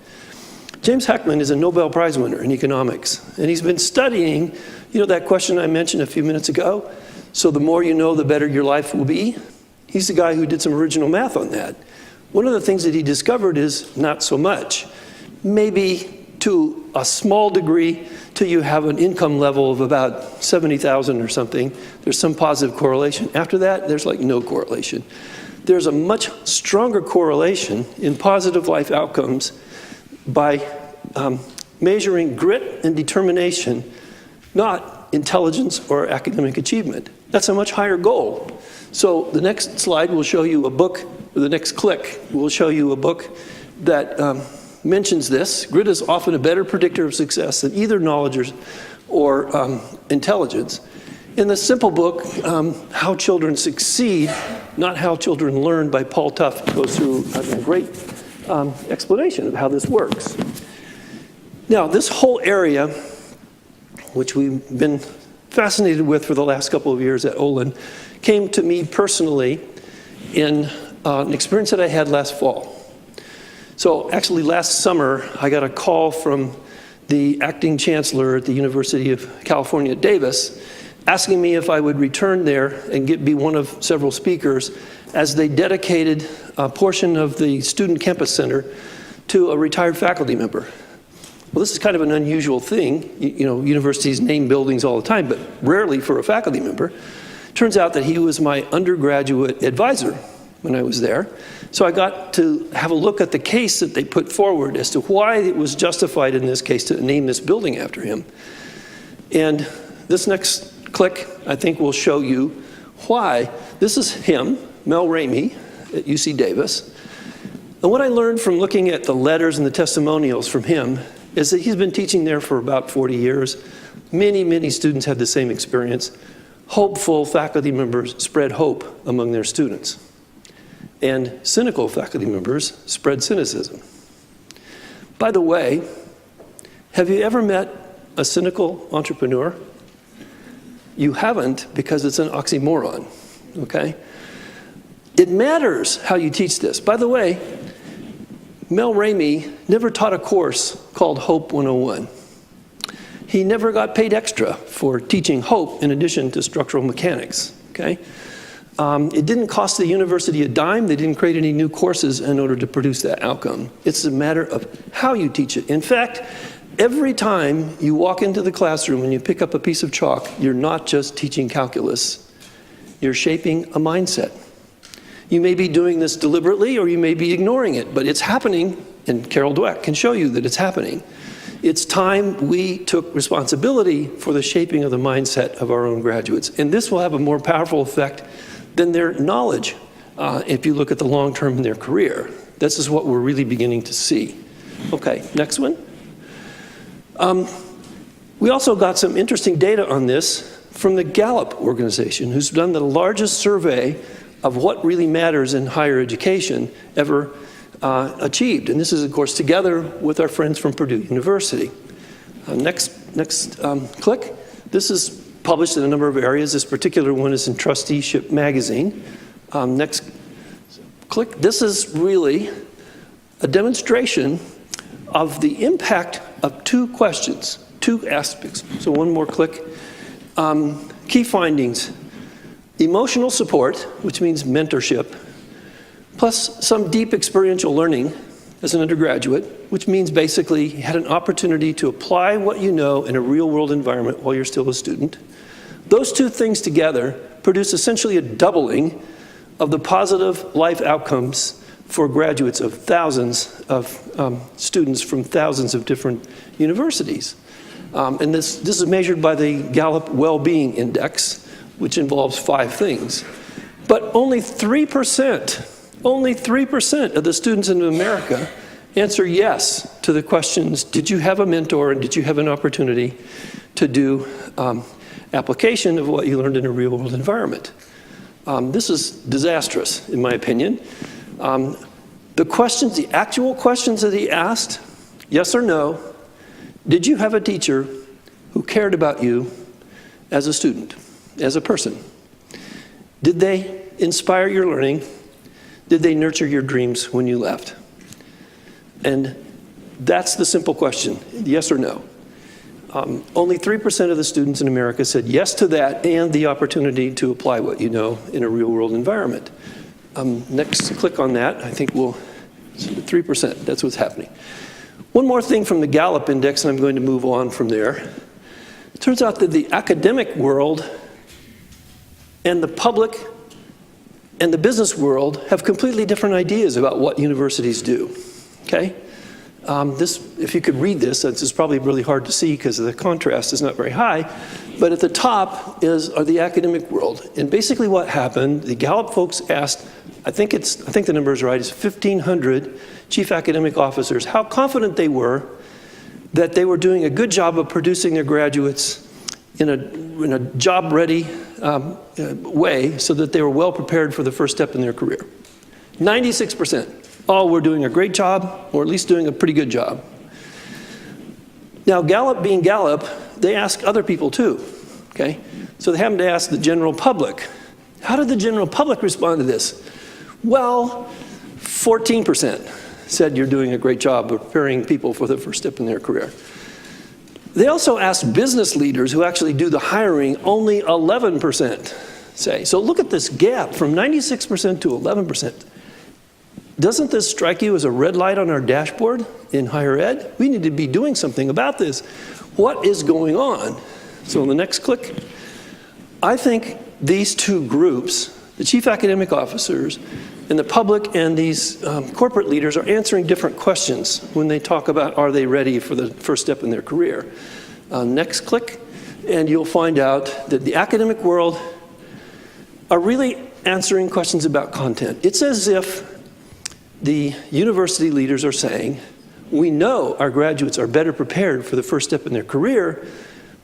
James Heckman is a Nobel Prize winner in economics, and he's been studying, that question I mentioned a few minutes ago, so the more you know, the better your life will be. He's the guy who did some original math on that. One of the things that he discovered is not so much. Maybe to a small degree, till you have an income level of about 70,000 or something, there's some positive correlation. After that, there's like no correlation. There's a much stronger correlation in positive life outcomes by measuring grit and determination, not intelligence or academic achievement. That's a much higher goal. So the next slide will show you a book, or the next click will show you a book that mentions this. Grit is often a better predictor of success than either knowledge or intelligence. In the simple book, How Children Succeed, Not How Children Learn by Paul Tuft, goes through a great explanation of how this works. Now, this whole area, which we've been fascinated with for the last couple of years at Olin, came to me personally in an experience that I had last fall. So actually last summer, I got a call from the acting chancellor at the University of California, Davis, asking me if I would return there and be one of several speakers as they dedicated a portion of the Student Campus Center to a retired faculty member. Well, this is kind of an unusual thing. You know, universities name buildings all the time, but rarely for a faculty member. Turns out that he was my undergraduate advisor when I was there. So I got to have a look at the case that they put forward as to why it was justified in this case to name this building after him. And this next click, I think, will show you why. This is him, Mel Ramey, at UC Davis. And what I learned from looking at the letters and the testimonials from him is that he's been teaching there for about 40 years. Many, many students had the same experience. Hopeful faculty members spread hope among their students. And cynical faculty members spread cynicism. By the way, have you ever met a cynical entrepreneur? You haven't, because it's an oxymoron, okay? It matters how you teach this. By the way, Mel Ramey never taught a course called Hope 101. He never got paid extra for teaching hope in addition to structural mechanics, okay? It didn't cost the university a dime. They didn't create any new courses in order to produce that outcome. It's a matter of how you teach it. In fact, every time you walk into the classroom and you pick up a piece of chalk, you're not just teaching calculus. You're shaping a mindset. You may be doing this deliberately or you may be ignoring it, but it's happening, and Carol Dweck can show you that it's happening. It's time we took responsibility for the shaping of the mindset of our own graduates, and this will have a more powerful effect than their knowledge if you look at the long term in their career. This is what we're really beginning to see. Okay, next one. We also got some interesting data on this from the Gallup organization, who's done the largest survey of what really matters in higher education ever achieved. And this is, of course, together with our friends from Purdue University. Next click. This is published in a number of areas. This particular one is in Trusteeship Magazine. Next click. This is really a demonstration of the impact of two questions, two aspects. So one more click. Key findings. Emotional support, which means mentorship, plus some deep experiential learning as an undergraduate, which means basically you had an opportunity to apply what you know in a real-world environment while you're still a student. Those two things together produce essentially a doubling of the positive life outcomes for graduates of thousands of students from thousands of different universities. And this is measured by the Gallup Well-Being Index, which involves 5 things. But only 3% of the students in America answer yes to the questions, did you have a mentor and did you have an opportunity to do application of what you learned in a real world environment? This is disastrous, in my opinion. The questions, the actual questions that he asked, yes or no, did you have a teacher who cared about you as a student, as a person? Did they inspire your learning? Did they nurture your dreams when you left? And that's the simple question, yes or no. Only 3% of the students in America said yes to that and the opportunity to apply what you know in a real world environment. Next click on that, I think we'll, 3%, that's what's happening. One more thing from the Gallup Index, and I'm going to move on from there. It turns out that the academic world and the public and the business world have completely different ideas about what universities do, okay? if you could read this, it's probably really hard to see because the contrast is not very high, but at the top are the academic world. And basically what happened, the Gallup folks asked, I think the number is right, it's 1,500 chief academic officers, how confident they were that they were doing a good job of producing their graduates in a job-ready way so that they were well prepared for the first step in their career. 96%. All were doing a great job, or at least doing a pretty good job. Now, Gallup being Gallup, they ask other people too, okay? So they happened to ask the general public. How did the general public respond to this? Well, 14% said you're doing a great job of preparing people for the first step in their career. They also asked business leaders who actually do the hiring, only 11% say. So look at this gap from 96% to 11%. Doesn't this strike you as a red light on our dashboard in higher ed? We need to be doing something about this. What is going on? So on the next click, I think these two groups, the chief academic officers and the public and these corporate leaders, are answering different questions when they talk about are they ready for the first step in their career. Next click, and you'll find out that the academic world are really answering questions about content. It's as if the university leaders are saying, we know our graduates are better prepared for the first step in their career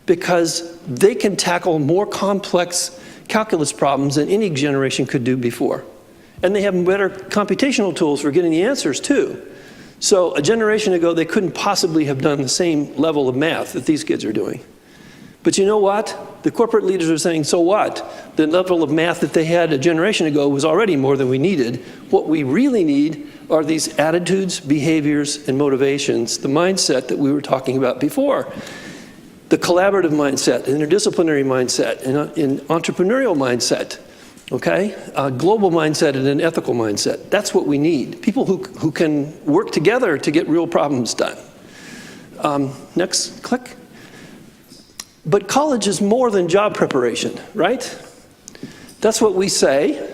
because they can tackle more complex calculus problems than any generation could do before. And they have better computational tools for getting the answers too. So a generation ago, they couldn't possibly have done the same level of math that these kids are doing. But you know what? The corporate leaders are saying, so what? The level of math that they had a generation ago was already more than we needed. What we really need are these attitudes, behaviors, and motivations, the mindset that we were talking about before. The collaborative mindset, interdisciplinary mindset, and entrepreneurial mindset, okay? A global mindset and an ethical mindset. That's what we need. People who can work together to get real problems done. Next click. But college is more than job preparation, right? That's what we say.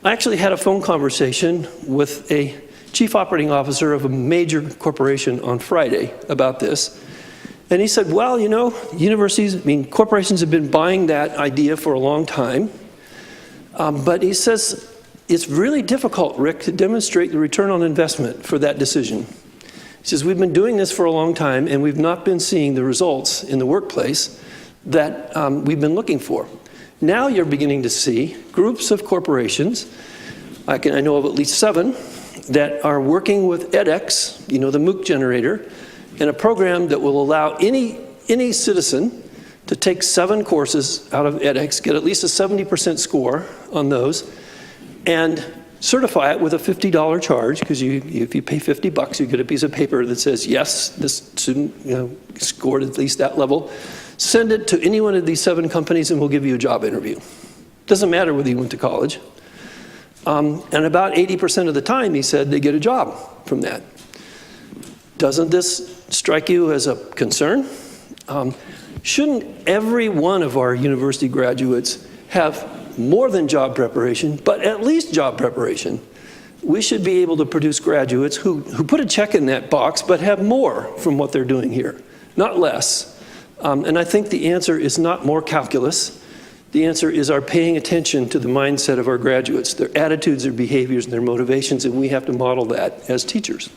I actually had a phone conversation with a chief operating officer of a major corporation on Friday about this. And he said, well, you know, corporations have been buying that idea for a long time. But he says, it's really difficult, Rick, to demonstrate the return on investment for that decision. He says, we've been doing this for a long time, and we've not been seeing the results in the workplace that we've been looking for. Now you're beginning to see groups of corporations, I know of at least 7, that are working with edX, you know, the MOOC generator, in a program that will allow any citizen to take 7 courses out of edX, get at least a 70% score on those, and certify it with a $50 charge, because if you pay $50, you get a piece of paper that says, yes, this student scored at least that level. Send it to any one of these 7 companies and we'll give you a job interview. Doesn't matter whether you went to college. And about 80% of the time, he said, they get a job from that. Doesn't this strike you as a concern? Shouldn't every one of our university graduates have more than job preparation, but at least job preparation? We should be able to produce graduates who put a check in that box, but have more from what they're doing here, not less. And I think the answer is not more calculus. The answer is our paying attention to the mindset of our graduates, their attitudes, their behaviors, and their motivations, and we have to model that as teachers.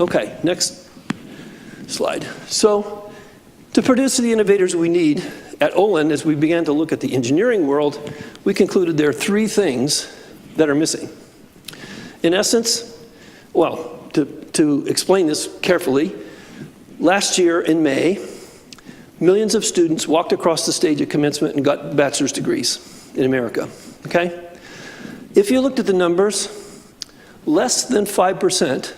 Okay, next slide. So to produce the innovators we need at Olin, as we began to look at the engineering world, we concluded there are 3 things that are missing. In essence, well, to explain this carefully, last year in May, millions of students walked across the stage at commencement and got bachelor's degrees in America, okay? If you looked at the numbers, less than 5%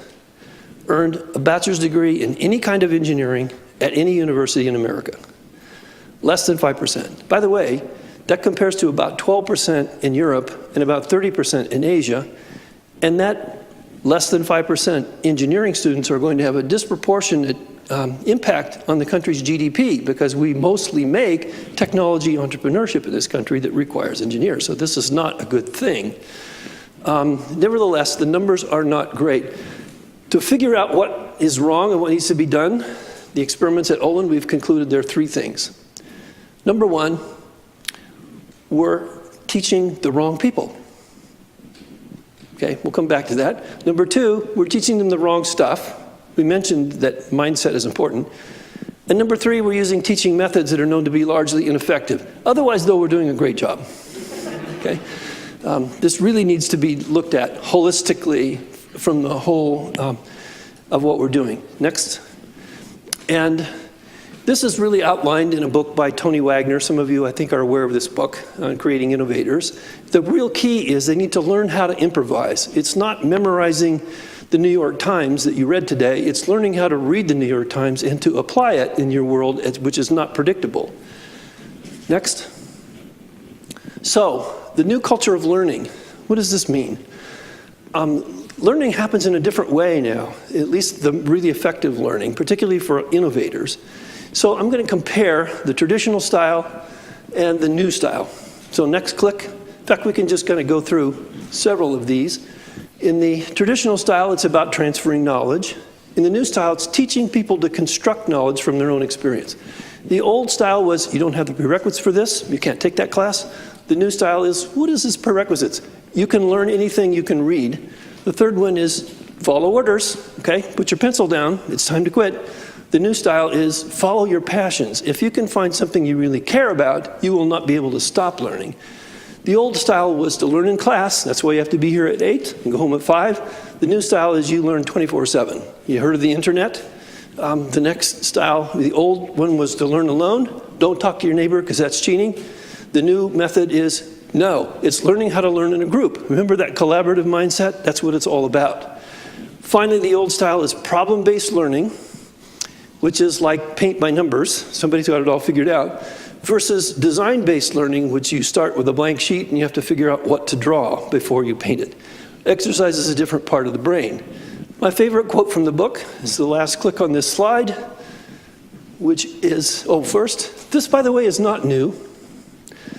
earned a bachelor's degree in any kind of engineering at any university in America. Less than 5%. By the way, that compares to about 12% in Europe and about 30% in Asia, and that less than 5% engineering students are going to have a disproportionate impact on the country's GDP, because we mostly make technology entrepreneurship in this country that requires engineers. So this is not a good thing. Nevertheless, the numbers are not great. To figure out what is wrong and what needs to be done, the experiments at Olin, we've concluded there are three things. Number one, we're teaching the wrong people. Okay, we'll come back to that. Number two, we're teaching them the wrong stuff. We mentioned that mindset is important. And number three, we're using teaching methods that are known to be largely ineffective. Otherwise, though, we're doing a great job. Okay? This really needs to be looked at holistically from the whole of what we're doing. Next. And this is really outlined in a book by Tony Wagner. Some of you, I think, are aware of this book on creating innovators. The real key is they need to learn how to improvise. It's not memorizing the New York Times that you read today. It's learning how to read the New York Times and to apply it in your world, which is not predictable. Next. So, the new culture of learning. What does this mean? Learning happens in a different way now, at least the really effective learning, particularly for innovators. So I'm going to compare the traditional style and the new style. So next click. In fact, we can just kind of go through several of these. In the traditional style, it's about transferring knowledge. In the new style, it's teaching people to construct knowledge from their own experience. The old style was, you don't have the prerequisites for this, you can't take that class. The new style is, what is this prerequisites? You can learn anything you can read. The third one is follow orders, okay? Put your pencil down, it's time to quit. The new style is follow your passions. If you can find something you really care about, you will not be able to stop learning. The old style was to learn in class, that's why you have to be here at 8 and go home at 5. The new style is you learn 24/7. You heard of the internet? The next style, the old one was to learn alone. Don't talk to your neighbor because that's cheating. The new method is no, it's learning how to learn in a group. Remember that collaborative mindset? That's what it's all about. Finally, the old style is problem-based learning, which is like paint by numbers. Somebody's got it all figured out. Versus design-based learning, which you start with a blank sheet and you have to figure out what to draw before you paint it. Exercise is a different part of the brain. My favorite quote from the book is the last click on this slide, which is, first, this, by the way, is not new.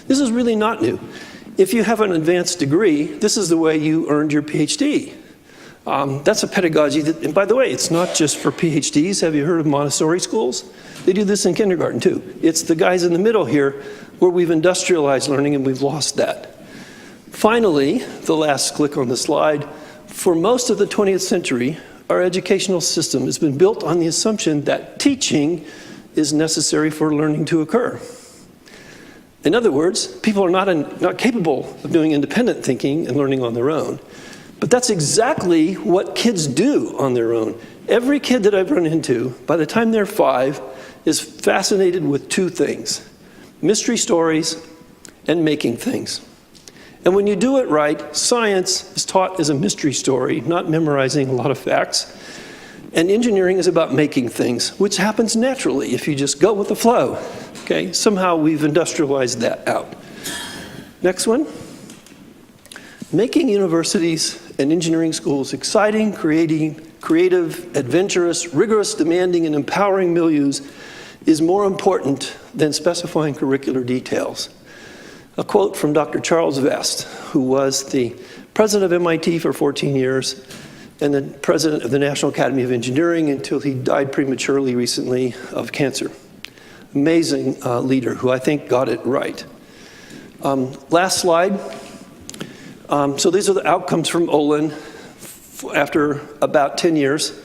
This is really not new. If you have an advanced degree, this is the way you earned your PhD. That's a pedagogy that, and by the way, it's not just for PhDs. Have you heard of Montessori schools? They do this in kindergarten too. It's the guys in the middle here where we've industrialized learning and we've lost that. Finally, the last click on the slide, for most of the 20th century, our educational system has been built on the assumption that teaching is necessary for learning to occur. In other words, people are not capable of doing independent thinking and learning on their own. But that's exactly what kids do on their own. Every kid that I've run into, by the time they're 5, is fascinated with two things: mystery stories and making things. And when you do it right, science is taught as a mystery story, not memorizing a lot of facts. And engineering is about making things, which happens naturally if you just go with the flow. Okay, somehow we've industrialized that out. Next one. Making universities and engineering schools exciting, creative, adventurous, rigorous, demanding, and empowering milieus is more important than specifying curricular details. A quote from Dr. Charles Vest, who was the president of MIT for 14 years and the president of the National Academy of Engineering until he died prematurely recently of cancer. Amazing leader who I think got it right. Last slide. So these are the outcomes from Olin after about 10 years.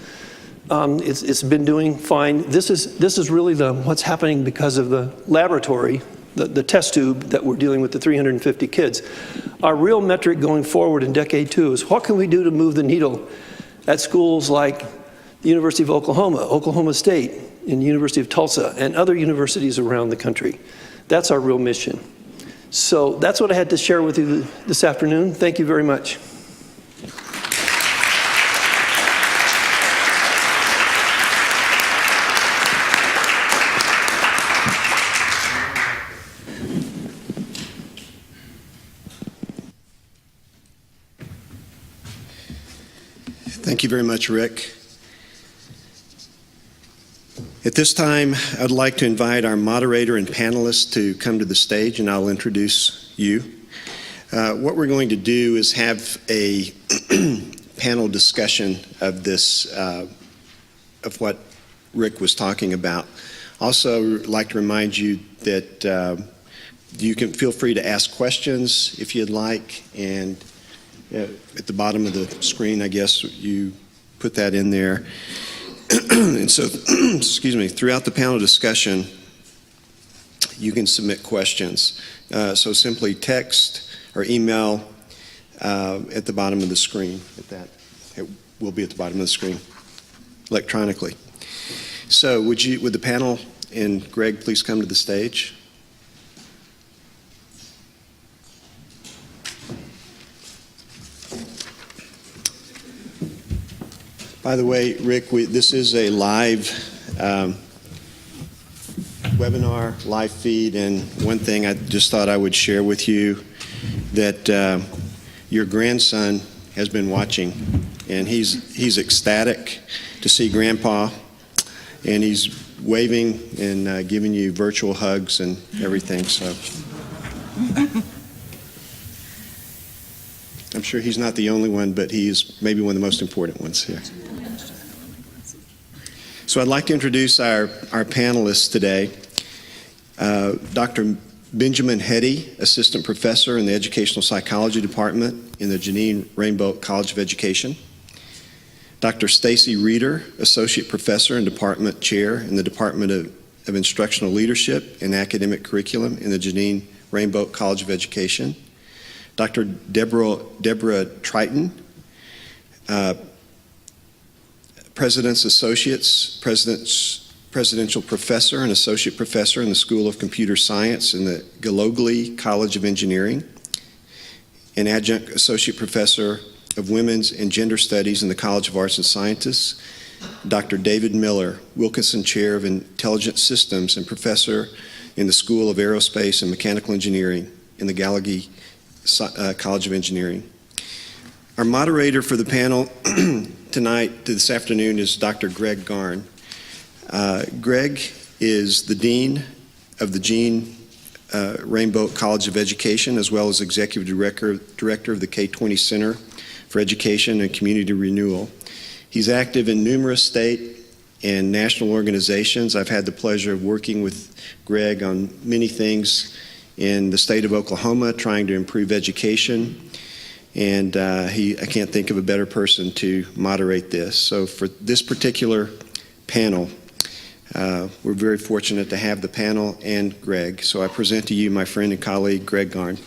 It's been doing fine. This is really what's happening because of the laboratory, the test tube that we're dealing with the 350 kids. Our real metric going forward in decade 2 is what can we do to move the needle at schools like the University of Oklahoma, Oklahoma State, and the University of Tulsa, and other universities around the country. That's our real mission. So that's what I had to share with you this afternoon. Thank you very much. Thank you very much, Rick. At this time, I'd like to invite our moderator and panelists to come to the stage, and I'll introduce you. What we're going to do is have a panel discussion of this, of what Rick was talking about. Also, like to remind you that you can feel free to ask questions if you'd like, and at the bottom of the screen, I guess you put that in there. And so, excuse me, throughout the panel discussion, you can submit questions. So simply text or email at the bottom of the screen. It will be at the bottom of the screen electronically. So would the panel and Greg please come to the stage? By the way, Rick, this is a live webinar, live feed, and one thing I just thought I would share with you, that your grandson has been watching, and he's ecstatic to see Grandpa, and he's waving and giving you virtual hugs and everything, so. I'm sure he's not the only one, but he's maybe one of the most important ones here. So I'd like to introduce our panelists today. Dr. Benjamin Hetty, Assistant Professor in the Educational Psychology Department in the Janine Rainbow College of Education. Dr. Stacy Reeder, Associate Professor and Department Chair in the Department of Instructional Leadership and Academic Curriculum in the Janine Rainbow College of Education. Dr. Deborah Triton, Presidential Professor and Associate Professor in the School of Computer Science in the Gallup College of Engineering, and Adjunct Associate Professor of Women's and Gender Studies in the College of Arts and Sciences, Dr. David Miller, Wilkinson Chair of Intelligent Systems and Professor in the School of Aerospace and Mechanical Engineering in the Gallup College of Engineering. Our moderator for the panel this afternoon is Dr. Greg Garn. Greg is the Dean of the Janine Rainbow College of Education, as well as Executive Director of the K-20 Center for Education and Community Renewal. He's active in numerous state and national organizations. I've had the pleasure of working with Greg on many things in the state of Oklahoma, trying to improve education. And I can't think of a better person to moderate this. So for this particular panel, we're very fortunate to have the panel and Greg. So I present to you my friend and colleague, Greg Garn.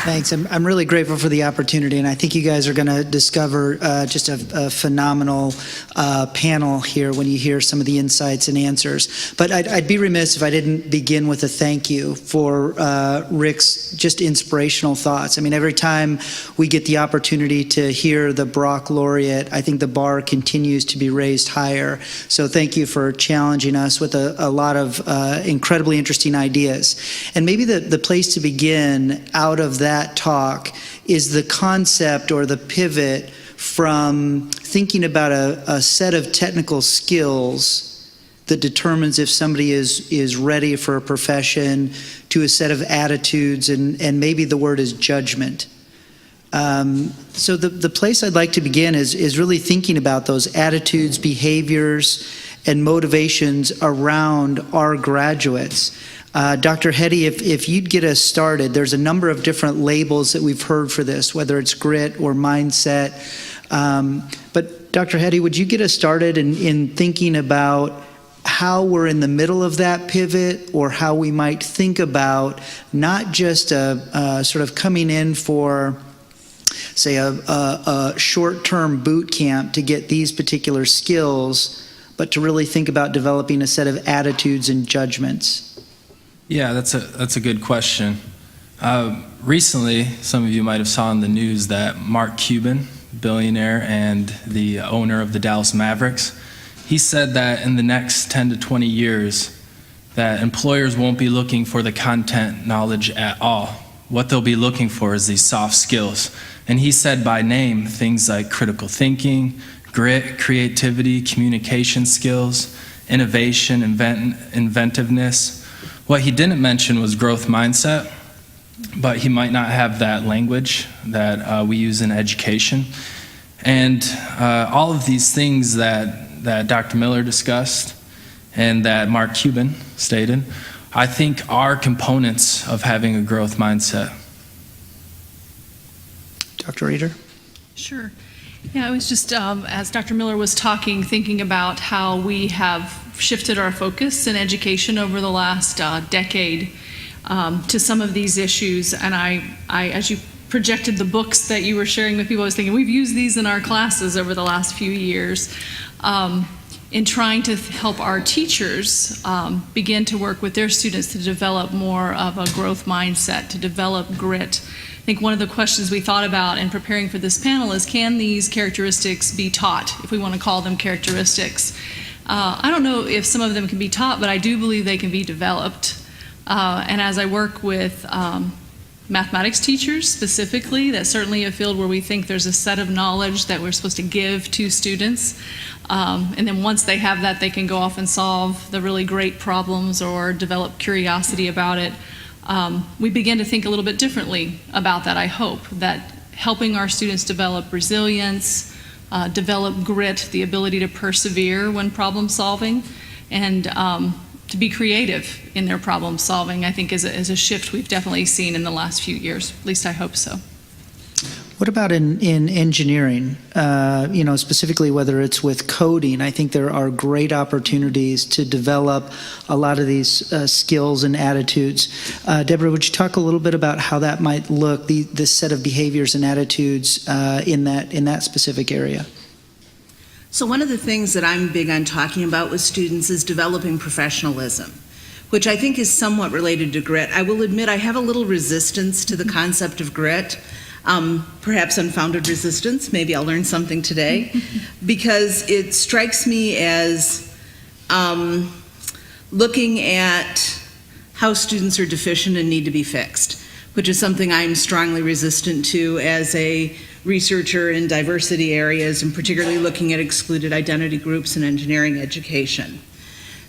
Thanks. I'm really grateful for the opportunity, and I think you guys are going to discover just a phenomenal panel here when you hear some of the insights and answers. But I'd be remiss if I didn't begin with a thank you for Rick's just inspirational thoughts. I mean, every time we get the opportunity to hear the Brock Laureate, I think the bar continues to be raised higher. So thank you for challenging us with a lot of incredibly interesting ideas. And maybe the place to begin out of that talk is the concept or the pivot from thinking about a set of technical skills that determines if somebody is ready for a profession to a set of attitudes, and maybe the word is judgment. So the place I'd like to begin is really thinking about those attitudes, behaviors, and motivations around our graduates. Dr. Hetty, if you'd get us started, there's a number of different labels that we've heard for this, whether it's grit or mindset. But Dr. Hetty, would you get us started in thinking about how we're in the middle of that pivot, or how we might think about not just a sort of coming in for, say, a short-term boot camp to get these particular skills, but to really think about developing a set of attitudes and judgments? Yeah, that's a good question. Recently, some of you might have saw in the news that Mark Cuban, billionaire and the owner of the Dallas Mavericks, he said that in the next 10 to 20 years, that employers won't be looking for the content knowledge at all. What they'll be looking for is these soft skills. And he said by name things like critical thinking, grit, creativity, communication skills, innovation, inventiveness. What he didn't mention was growth mindset. but he might not have that language that we use in education. And all of these things that Dr. Miller discussed and that Mark Cuban stated, I think are components of having a growth mindset. Dr. Reeder? Sure. Yeah, I was just, as Dr. Miller was talking, thinking about how we have shifted our focus in education over the last decade to some of these issues. And I, as you projected the books that you were sharing with people, I was thinking we've used these in our classes over the last few years in trying to help our teachers begin to work with their students to develop more of a growth mindset, to develop grit. I think one of the questions we thought about in preparing for this panel is, can these characteristics be taught, if we want to call them characteristics? I don't know if some of them can be taught, but I do believe they can be developed. And as I work with mathematics teachers specifically, that's certainly a field where we think there's a set of knowledge that we're supposed to give to students. And then once they have that, they can go off and solve the really great problems or develop curiosity about it. We begin to think a little bit differently about that, I hope, that helping our students develop resilience, develop grit, the ability to persevere when problem solving, and to be creative in their problem solving, I think is a shift we've definitely seen in the last few years. At least I hope so. What about in engineering? Specifically whether it's with coding, I think there are great opportunities to develop a lot of these skills and attitudes. Deborah, would you talk a little bit about how that might look, this set of behaviors and attitudes in that specific area? So one of the things that I'm big on talking about with students is developing professionalism, which I think is somewhat related to grit. I will admit I have a little resistance to the concept of grit. Perhaps unfounded resistance, maybe I'll learn something today, because it strikes me as looking at how students are deficient and need to be fixed, which is something I'm strongly resistant to as a researcher in diversity areas, and particularly looking at excluded identity groups in engineering education.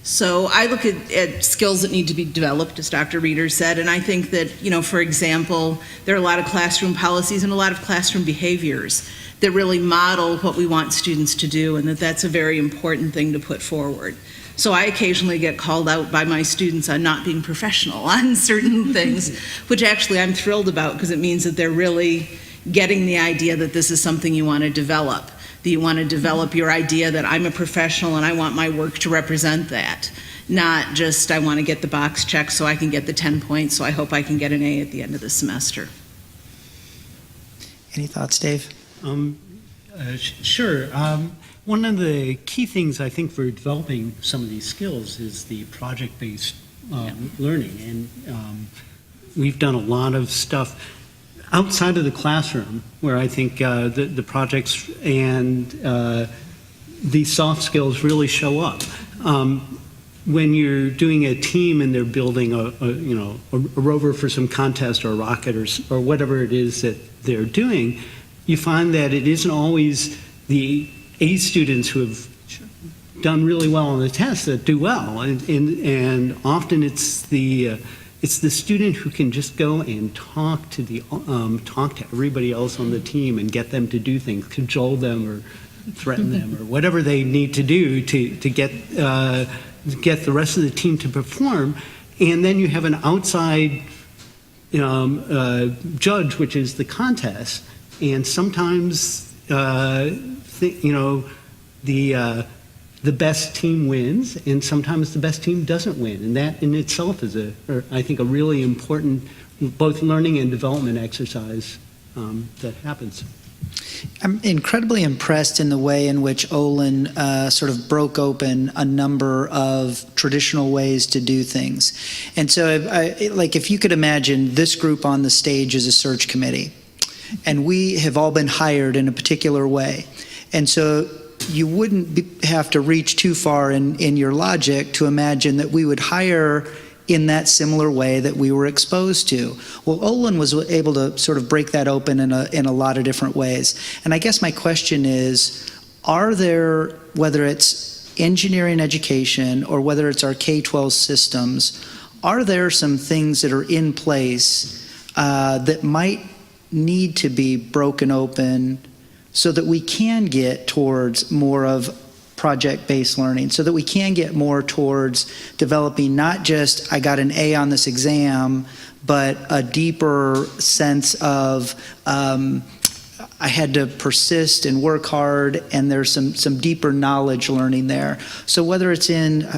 So I look at skills that need to be developed, as Dr. Reeder said, and I think that, for example, there are a lot of classroom policies and a lot of classroom behaviors that really model what we want students to do, and that's a very important thing to put forward. So I occasionally get called out by my students on not being professional on certain things, which actually I'm thrilled about, because it means that they're really getting the idea that this is something you want to develop. That you want to develop your idea that I'm a professional and I want my work to represent that. Not just I want to get the box checked so I can get the 10 points, so I hope I can get an A at the end of the semester. Any thoughts, Dave? Sure. One of the key things I think for developing some of these skills is the project-based learning. And we've done a lot of stuff outside of the classroom, where I think the projects and the soft skills really show up. When you're doing a team and they're building a rover for some contest or a rocket or whatever it is that they're doing, you find that it isn't always the A students who have done really well on the test that do well, and often it's the student who can just go and talk to everybody else on the team and get them to do things, cajole them or threaten them or whatever they need to do to get the rest of the team to perform. And then you have an outside judge, which is the contest. And sometimes the best team wins, and sometimes the best team doesn't win. And that in itself is, I think, a really important both learning and development exercise that happens. I'm incredibly impressed in the way in which Olin sort of broke open a number of traditional ways to do things. And so, if you could imagine this group on the stage as a search committee, and we have all been hired in a particular way. And so you wouldn't have to reach too far in your logic to imagine that we would hire in that similar way that we were exposed to. Well, Olin was able to sort of break that open in a lot of different ways. And I guess my question is, are there, whether it's engineering education or whether it's our K-12 systems, are there some things that are in place that might need to be broken open so that we can get towards more of project-based learning, so that we can get more towards developing not just I got an A on this exam, but a deeper sense of I had to persist and work hard, and there's some deeper knowledge learning there. So whether it's in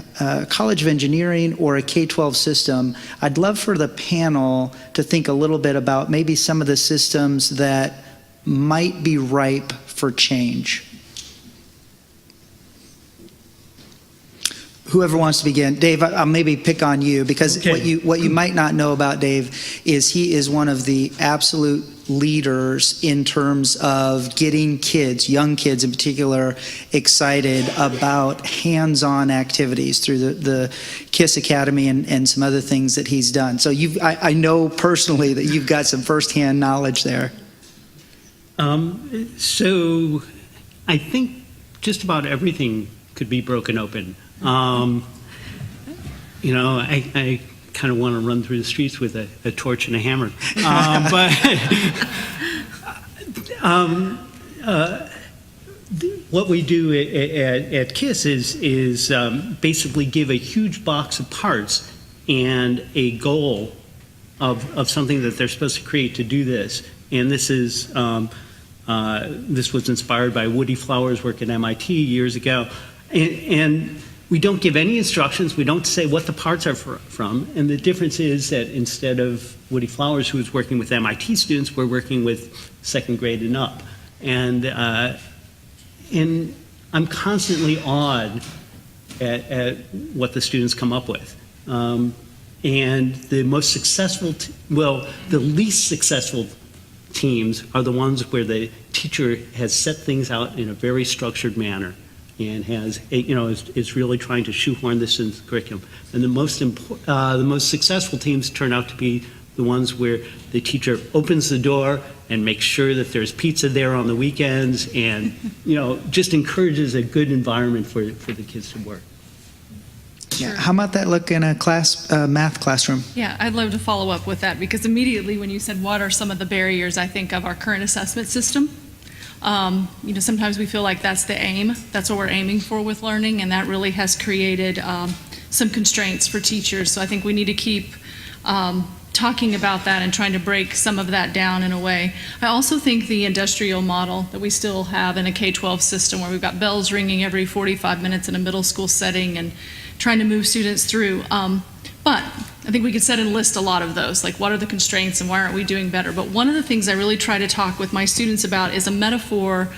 College of Engineering or a K-12 system, I'd love for the panel to think a little bit about maybe some of the systems that might be ripe for change. Whoever wants to begin. Dave, I'll maybe pick on you, because Okay. what you might not know about Dave is he is one of the absolute leaders in terms of getting kids, young kids in particular, excited about hands-on activities through the KISS Academy and some other things that he's done. So I know personally that you've got some firsthand knowledge there. So I think just about everything could be broken open. I kind of want to run through the streets with a torch and a hammer. What we do at KISS is basically give a huge box of parts and a goal of something that they're supposed to create to do this. And this is this was inspired by Woody Flower's work at MIT years ago. And we don't give any instructions. We don't say what the parts are from. And the difference is that instead of Woody Flowers, who was working with MIT students, we're working with second grade and up. And I'm constantly awed at what the students come up with. And the most successful, the least successful teams are the ones where the teacher has set things out in a very structured manner and is really trying to shoehorn this into the curriculum. And the most successful teams turn out to be the ones where the teacher opens the door and makes sure that there's pizza there on the weekends, and just encourages a good environment for the kids to work. Yeah. How about that look in a math classroom? Yeah, I'd love to follow up with that, because immediately when you said what are some of the barriers, I think of our current assessment system. Sometimes we feel like that's the aim, that's what we're aiming for with learning, and that really has created some constraints for teachers. So I think we need to keep talking about that and trying to break some of that down in a way. I also think the industrial model that we still have in a K-12 system, where we've got bells ringing every 45 minutes in a middle school setting and trying to move students through. But I think we could set and list a lot of those, like what are the constraints and why aren't we doing better? But one of the things I really try to talk with my students about is a metaphor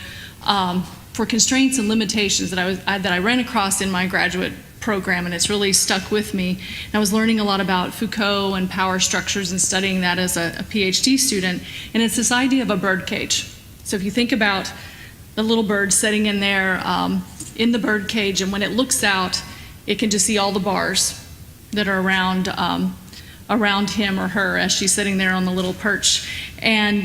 for constraints and limitations that I ran across in my graduate program, and it's really stuck with me. And I was learning a lot about Foucault and power structures and studying that as a PhD student, and it's this idea of a bird cage. So if you think about the little bird sitting in there in the bird cage, and when it looks out, it can just see all the bars that are around him or her as she's sitting there on the little perch. And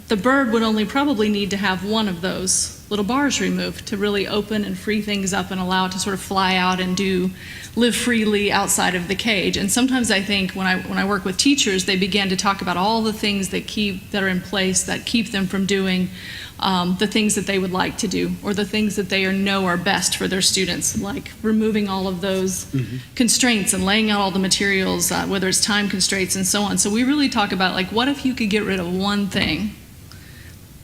the bird would only probably need to have one of those little bars removed to really open and free things up and allow it to sort of fly out and live freely outside of the cage. And sometimes I think when I work with teachers, they begin to talk about all the things that are in place that keep them from doing the things that they would like to do, or the things that they know are best for their students, like removing all of those constraints and laying out all the materials, whether it's time constraints and so on. So we really talk about, like, what if you could get rid of one thing?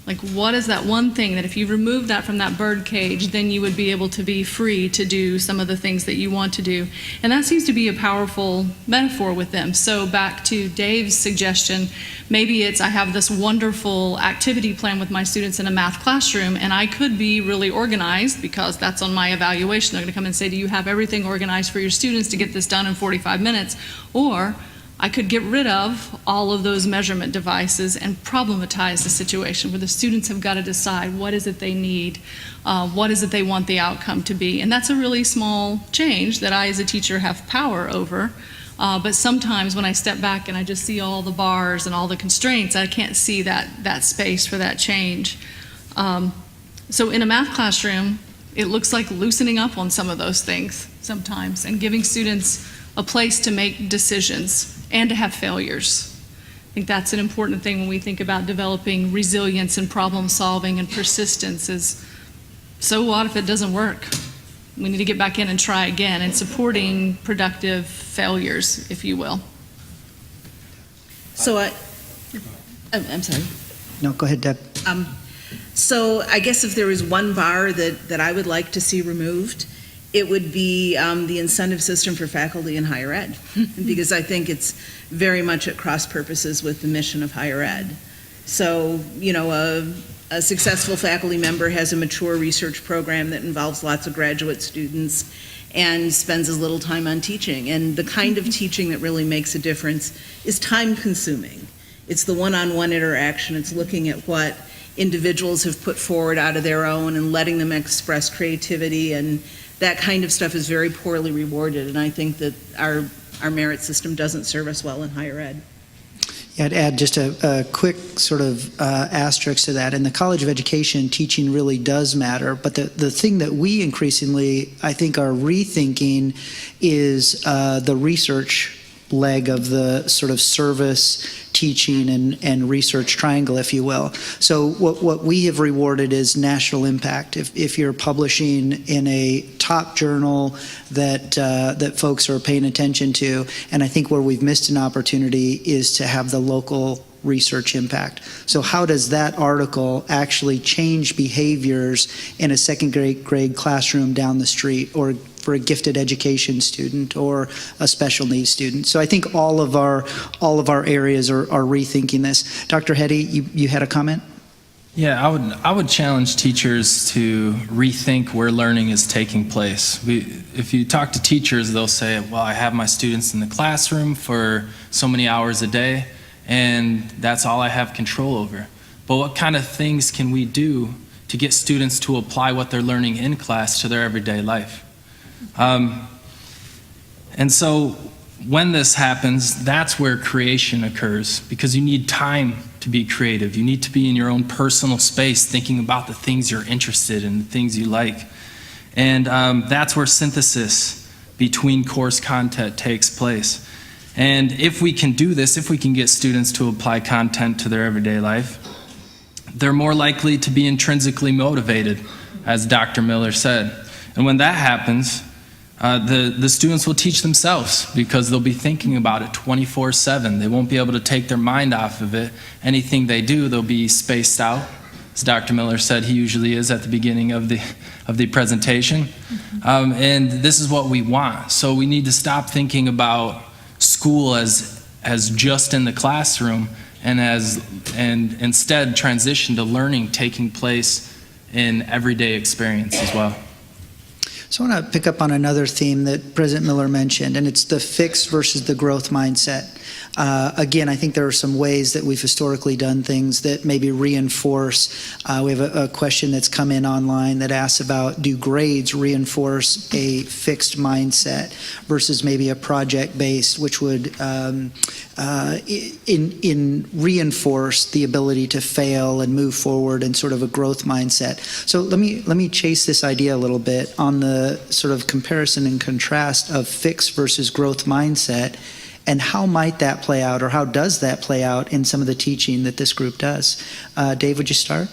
Like, what is that one thing that if you remove that from that bird cage, then you would be able to be free to do some of the things that you want to do? And that seems to be a powerful metaphor with them. So back to Dave's suggestion, maybe it's I have this wonderful activity plan with my students in a math classroom, and I could be really organized because that's on my evaluation. They're going to come and say, do you have everything organized for your students to get this done in 45 minutes? Or I could get rid of all of those measurement devices and problematize the situation where the students have got to decide what is it they need, what is it they want the outcome to be. And that's a really small change that I as a teacher have power over. But sometimes when I step back and I just see all the bars and all the constraints, I can't see that space for that change. So in a math classroom, it looks like loosening up on some of those things sometimes and giving students a place to make decisions and to have failures. I think that's an important thing when we think about developing resilience and problem solving and persistence is, so what if it doesn't work? We need to get back in and try again, and supporting productive failures, if you will. So I'm sorry. No, go ahead, Deb. So I guess if there was one bar that I would like to see removed, it would be the incentive system for faculty in higher ed, because I think it's very much at cross purposes with the mission of higher ed. So, you know, a successful faculty member has a mature research program that involves lots of graduate students and spends as little time on teaching. And the kind of teaching that really makes a difference is time consuming. It's the one-on-one interaction. It's looking at what individuals have put forward out of their own and letting them express creativity, and that kind of stuff is very poorly rewarded, and I think that our merit system doesn't serve us well in higher ed. Yeah, I'd add just a quick sort of asterisk to that. In the College of Education, teaching really does matter, but the thing that we increasingly, I think, are rethinking is the research leg of the sort of service, teaching, and research triangle, if you will. So what we have rewarded is national impact. If you're publishing in a top journal that folks are paying attention to, and I think where we've missed an opportunity is to have the local research impact. So how does that article actually change behaviors in a second grade classroom down the street, or for a gifted education student or a special needs student? So I think all of our areas are rethinking this. Dr. Hetty, you had a comment? Yeah, I would challenge teachers to rethink where learning is taking place. If you talk to teachers, they'll say, well, I have my students in the classroom for so many hours a day, and that's all I have control over. But what kind of things can we do to get students to apply what they're learning in class to their everyday life? And so when this happens, that's where creation occurs, because you need time to be creative. You need to be in your own personal space thinking about the things you're interested in, the things you like. And that's where synthesis between course content takes place. And if we can do this, if we can get students to apply content to their everyday life, they're more likely to be intrinsically motivated, as Dr. Miller said. And when that happens, the students will teach themselves, because they'll be thinking about it 24/7. They won't be able to take their mind off of it. Anything they do, they'll be spaced out, as Dr. Miller said he usually is at the beginning of the presentation. And this is what we want. So we need to stop thinking about school as just in the classroom, and instead transition to learning taking place in everyday experience as well. So I want to pick up on another theme that President Miller mentioned, and it's the fixed versus the growth mindset. Again, I think there are some ways that we've historically done things that maybe reinforce. We have a question that's come in online that asks about, do grades reinforce a fixed mindset versus maybe a project-based, which would reinforce the ability to fail and move forward in sort of a growth mindset. So let me chase this idea a little bit on the sort of comparison and contrast of fixed versus growth mindset, and how might that play out, or how does that play out in some of the teaching that this group does. Dave, would you start?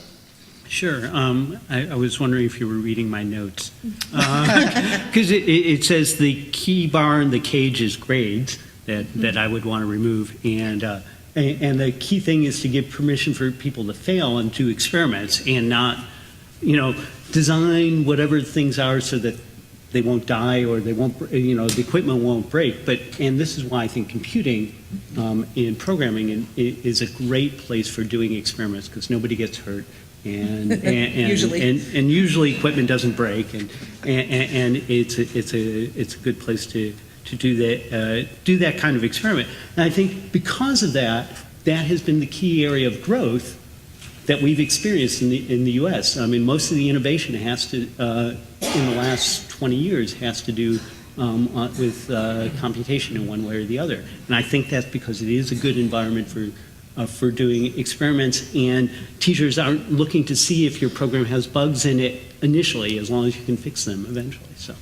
Sure. I was wondering if you were reading my notes. Because it says the key bar in the cage is grades that I would want to remove. And the key thing is to give permission for people to fail and do experiments, and not, design whatever things are so that they won't die, or they won't, the equipment won't break. And this is why I think computing in programming is a great place for doing experiments, because nobody gets hurt, and usually equipment doesn't break, and it's a good place to do that kind of experiment. And I think because of that has been the key area of growth that we've experienced in the U.S. I mean, most of the innovation has to, in the last 20 years, has to do with computation in one way or the other. And I think that's because it is a good environment for doing experiments, and teachers aren't looking to see if your program has bugs in it initially, as long as you can fix them eventually. So.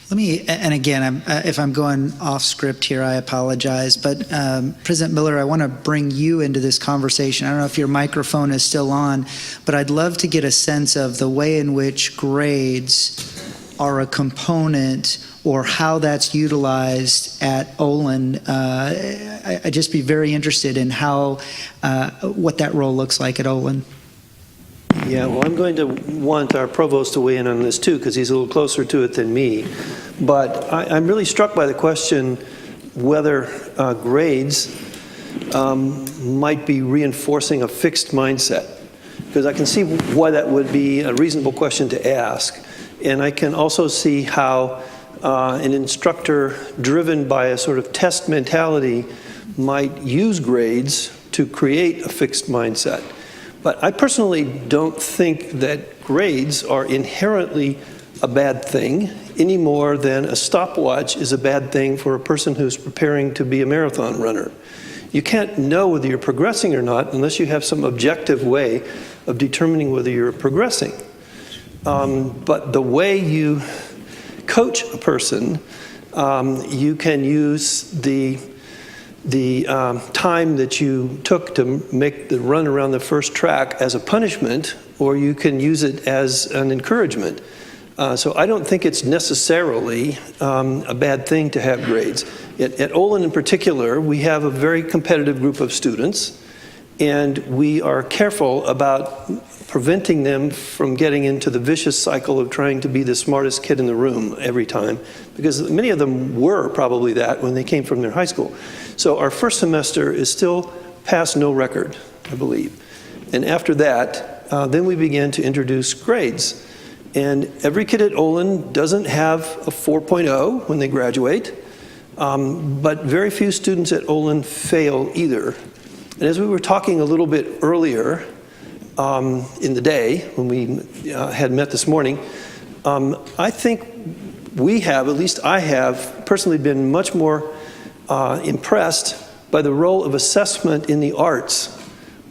Let me, and again, if I'm going off script here, I apologize, but President Miller, I want to bring you into this conversation. I don't know if your microphone is still on, but I'd love to get a sense of the way in which grades are a component or how that's utilized at Olin. I'd just be very interested in how, what that role looks like at Olin. Yeah, well, I'm going to want our provost to weigh in on this too, because he's a little closer to it than me. But I'm really struck by the question whether grades might be reinforcing a fixed mindset, because I can see why that would be a reasonable question to ask. And I can also see how an instructor driven by a sort of test mentality might use grades to create a fixed mindset. But I personally don't think that grades are inherently a bad thing any more than a stopwatch is a bad thing for a person who's preparing to be a marathon runner. You can't know whether you're progressing or not unless you have some objective way of determining whether you're progressing. But the way you coach a person, you can use the time that you took to make the run around the first track as a punishment, or you can use it as an encouragement. So I don't think it's necessarily a bad thing to have grades. At Olin in particular, we have a very competitive group of students, and we are careful about preventing them from getting into the vicious cycle of trying to be the smartest kid in the room every time, because many of them were probably that when they came from their high school. So our first semester is still pass no record, I believe. And after that, then we began to introduce grades. And every kid at Olin doesn't have a 4.0 when they graduate, but very few students at Olin fail either. And as we were talking a little bit earlier in the day, when we had met this morning, I think we have, at least I have, personally been much more impressed by the role of assessment in the arts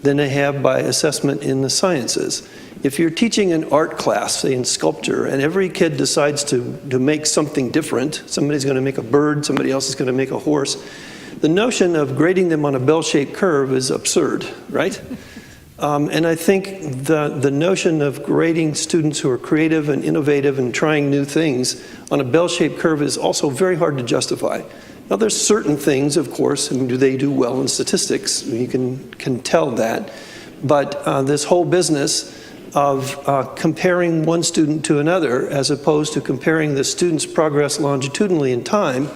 than I have by assessment in the sciences. If you're teaching an art class, say in sculpture, and every kid decides to make something different, somebody's going to make a bird, somebody else is going to make a horse, the notion of grading them on a bell-shaped curve is absurd, right? And I think the notion of grading students who are creative and innovative and trying new things on a bell-shaped curve is also very hard to justify. Now, there's certain things, of course, do they do well in statistics? You can tell that. But this whole business of comparing one student to another as opposed to comparing the student's progress longitudinally in time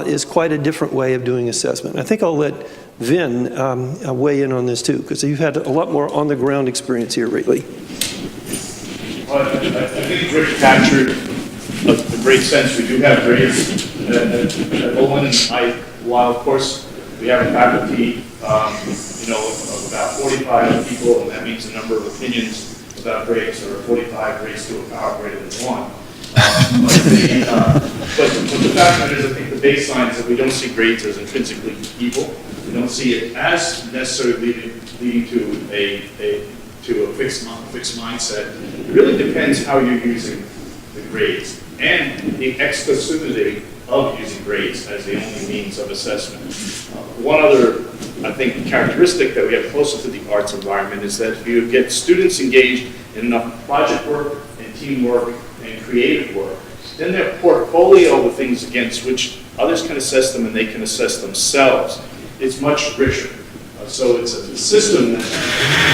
is quite a different way of doing assessment. I think I'll let Vin weigh in on this too, because you've had a lot more on-the-ground experience here lately. Well, I think Rick captured a great sense. We do have grades at Olin. While of course we have a faculty, of about 45 people, and that means the number of opinions about grades, or 45 grades to a power greater than 1. But the fact that is, I think the baseline is that we don't see grades as intrinsically evil. We don't see it as necessarily leading to a fixed mindset. It really depends how you're using the grades and the exclusivity of using grades as the only means of assessment. One other, I think, characteristic that we have closer to the arts environment is that if you get students engaged in enough project work and teamwork and creative work, then their portfolio of things against which others can assess them and they can assess themselves is much richer. So it's a system that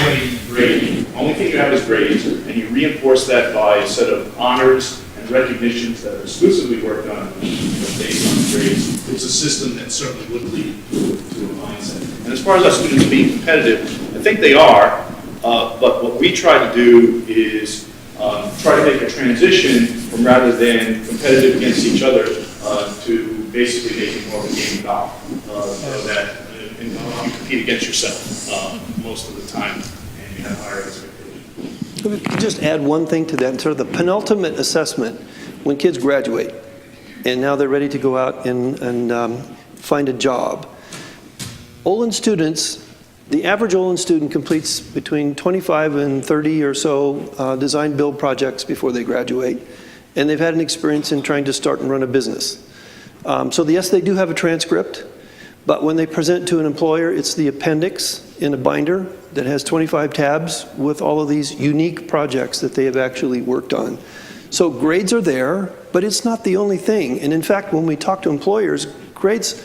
when you grade, the only thing you have is grades, and you reinforce that by a set of honors and recognitions that are exclusively worked on based on grades. It's a system that certainly would lead to a mindset. And as far as our students being competitive, I think they are, but what we try to do is try to make a transition from rather than competitive against each other to basically making more of a game of golf. That you compete against yourself most of the time, and you have higher expectations. Let me just add one thing to that, sort of the penultimate assessment when kids graduate, and now they're ready to go out and find a job. Olin students, the average Olin student completes between 25 and 30 or so design build projects before they graduate. and they've had an experience in trying to start and run a business. So yes, they do have a transcript, but when they present to an employer, it's the appendix in a binder that has 25 tabs with all of these unique projects that they have actually worked on. So grades are there, but it's not the only thing. And in fact, when we talk to employers, grades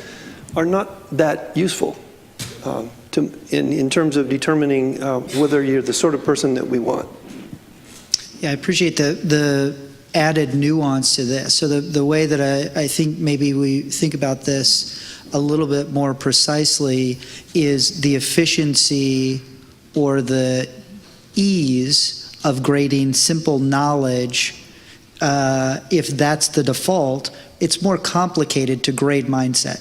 are not that useful in terms of determining whether you're the sort of person that we want. Yeah, I appreciate the added nuance to this. So the way that I think maybe we think about this a little bit more precisely is the efficiency or the ease of grading simple knowledge. If that's the default, it's more complicated to grade mindset.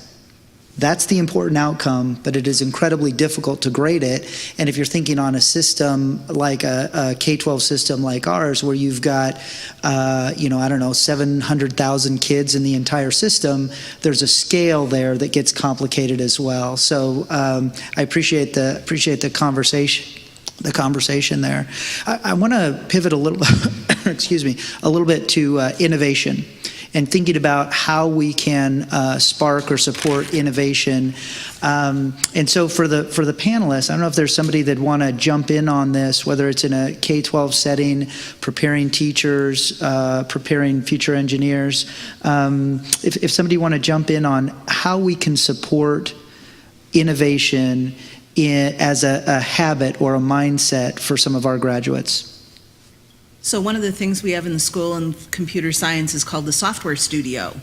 That's the important outcome, but it is incredibly difficult to grade it. And if you're thinking on a system like a K-12 system like ours, where you've got, 700,000 kids in the entire system, there's a scale there that gets complicated as well. So I appreciate the conversation there. I want to pivot a little, a little bit to innovation, and thinking about how we can spark or support innovation. And so for the panelists, I don't know if there's somebody that want to jump in on this, whether it's in a K-12 setting, preparing teachers, preparing future engineers. If somebody want to jump in on how we can support innovation as a habit or a mindset for some of our graduates. So one of the things we have in the school in computer science is called the software studio,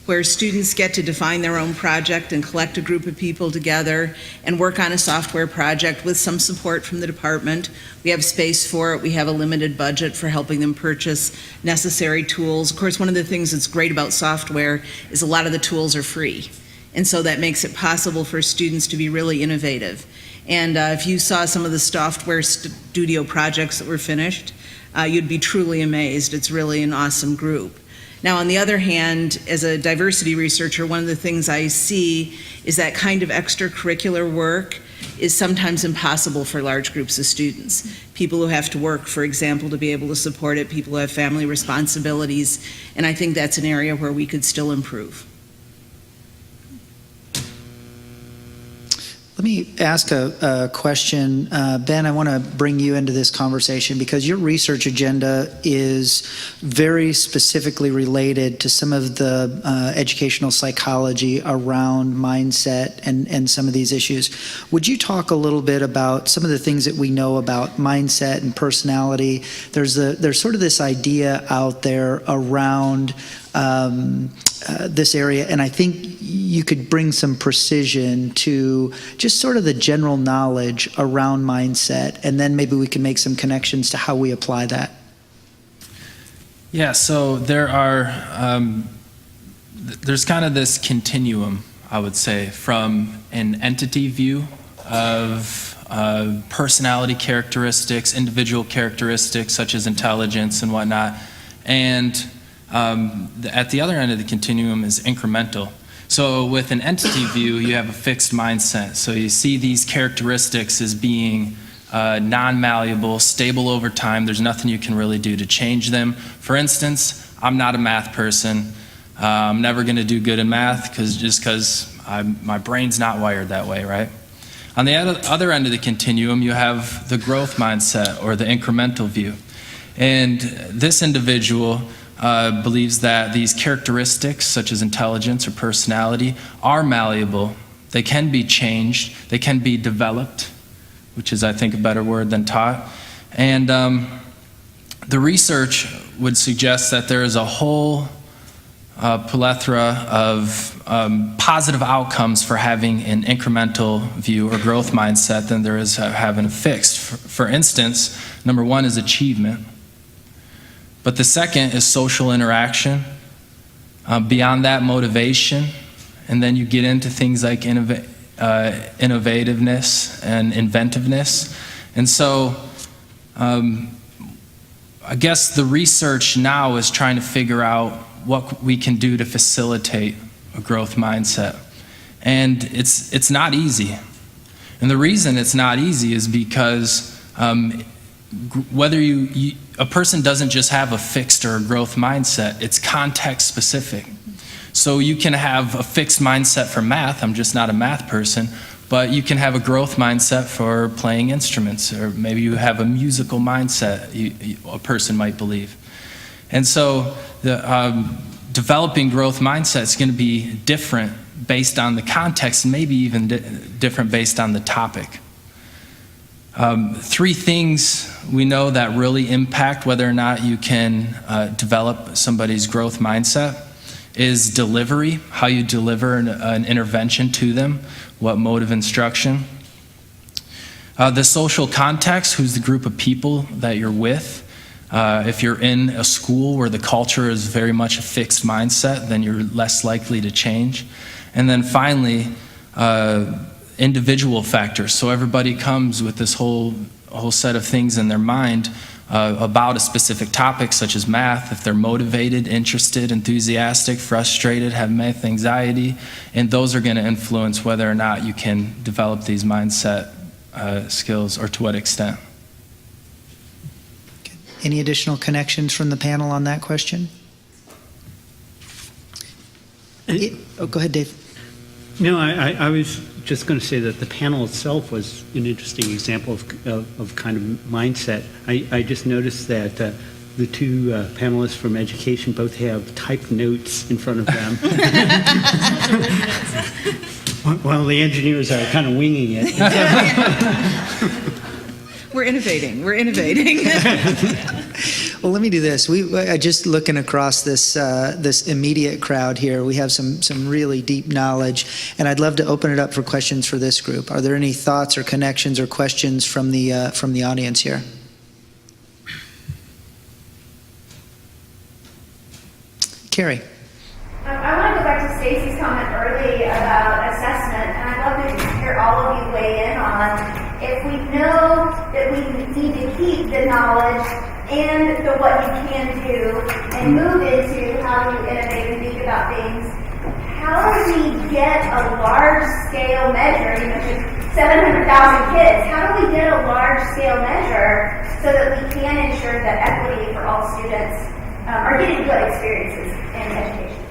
where students get to define their own project and collect a group of people together and work on a software project with some support from the department. We have space for it. We have a limited budget for helping them purchase necessary tools. Of course, one of the things that's great about software is a lot of the tools are free. And so that makes it possible for students to be really innovative. And if you saw some of the software studio projects that were finished, you'd be truly amazed. It's really an awesome group. Now, on the other hand, as a diversity researcher, one of the things I see is that kind of extracurricular work is sometimes impossible for large groups of students. People who have to work, for example, to be able to support it, people who have family responsibilities, and I think that's an area where we could still improve. Let me ask a question. Ben, I want to bring you into this conversation because your research agenda is very specifically related to some of the educational psychology around mindset and some of these issues. Would you talk a little bit about some of the things that we know about mindset and personality? There's sort of this idea out there around this area, and I think you could bring some precision to just sort of the general knowledge around mindset, and then maybe we can make some connections to how we apply that. Yeah, so there's kind of this continuum, I would say, from an entity view of personality characteristics, individual characteristics such as intelligence and whatnot, and at the other end of the continuum is incremental. So with an entity view, you have a fixed mindset. So you see these characteristics as being non-malleable, stable over time. There's nothing you can really do to change them. For instance, I'm not a math person. I'm never going to do good in math because my brain's not wired that way, right? On the other end of the continuum, you have the growth mindset or the incremental view. And this individual believes that these characteristics, such as intelligence or personality, are malleable. They can be changed. They can be developed, which is, I think, a better word than taught. And the research would suggest that there is a whole plethora of positive outcomes for having an incremental view or growth mindset than there is having a fixed. For instance, number one is achievement. But the second is social interaction. Beyond that, motivation. And then you get into things like innovativeness and inventiveness. And so I guess the research now is trying to figure out what we can do to facilitate a growth mindset. And it's not easy. And the reason it's not easy is because whether a person doesn't just have a fixed or a growth mindset, it's context specific. So you can have a fixed mindset for math, I'm just not a math person, but you can have a growth mindset for playing instruments, or maybe you have a musical mindset, a person might believe. And so developing growth mindset is going to be different based on the context, and maybe even different based on the topic. 3 things we know that really impact whether or not you can develop somebody's growth mindset is delivery, how you deliver an intervention to them, what mode of instruction. The social context, who's the group of people that you're with. If you're in a school where the culture is very much a fixed mindset, then you're less likely to change. And then finally, individual factors. So everybody comes with this whole set of things in their mind about a specific topic, such as math, if they're motivated, interested, enthusiastic, frustrated, have math anxiety, and those are going to influence whether or not you can develop these mindset skills, or to what extent. Any additional connections from the panel on that question? Go ahead, Dave. No, I was just going to say that the panel itself was an interesting example of kind of mindset. I just noticed that the 2 panelists from education both have typed notes in front of them. While the engineers are kind of winging it. We're innovating. We're innovating. Well, let me do this. Just looking across this immediate crowd here, we have some really deep knowledge, and I'd love to open it up for questions for this group. Are there any thoughts or connections or questions from the audience here? Carrie. I want to go back to Stacy's comment early about assessment, and I'd love to hear all of you weigh in on if we know that we need to keep the knowledge and the what you can do and move into how you innovate and think about things. How do we get a large-scale measure? You mentioned 700,000 kids. How do we get a large-scale measure so that we can ensure that equity for all students are getting good experiences in education?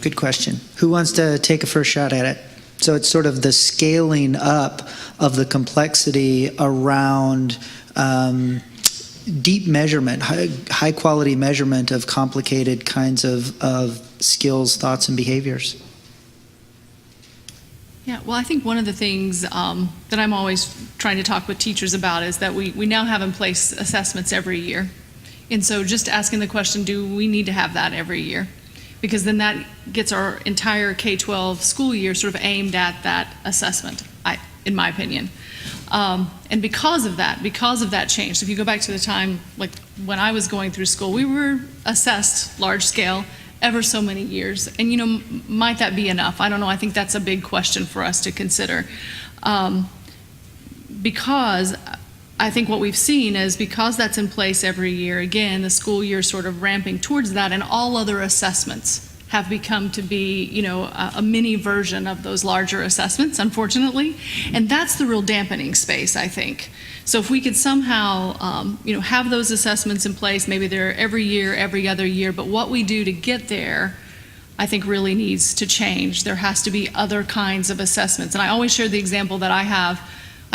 Good question. Who wants to take a first shot at it? So it's sort of the scaling up of the complexity around deep measurement, high quality measurement of complicated kinds of skills, thoughts, and behaviors. Yeah, well, I think one of the things that I'm always trying to talk with teachers about is that we now have in place assessments every year. And so just asking the question, do we need to have that every year? Because then that gets our entire K-12 school year sort of aimed at that assessment, in my opinion. And because of that change, so if you go back to the time like when I was going through school, we were assessed large scale ever so many years. And might that be enough? I don't know. I think that's a big question for us to consider. Because I think what we've seen is because that's in place every year, again, the school year sort of ramping towards that, and all other assessments have become to be, a mini version of those larger assessments, unfortunately. And that's the real dampening space, I think. So if we could somehow, have those assessments in place, maybe they're every year, every other year, but what we do to get there, I think really needs to change. There has to be other kinds of assessments. And I always share the example that I have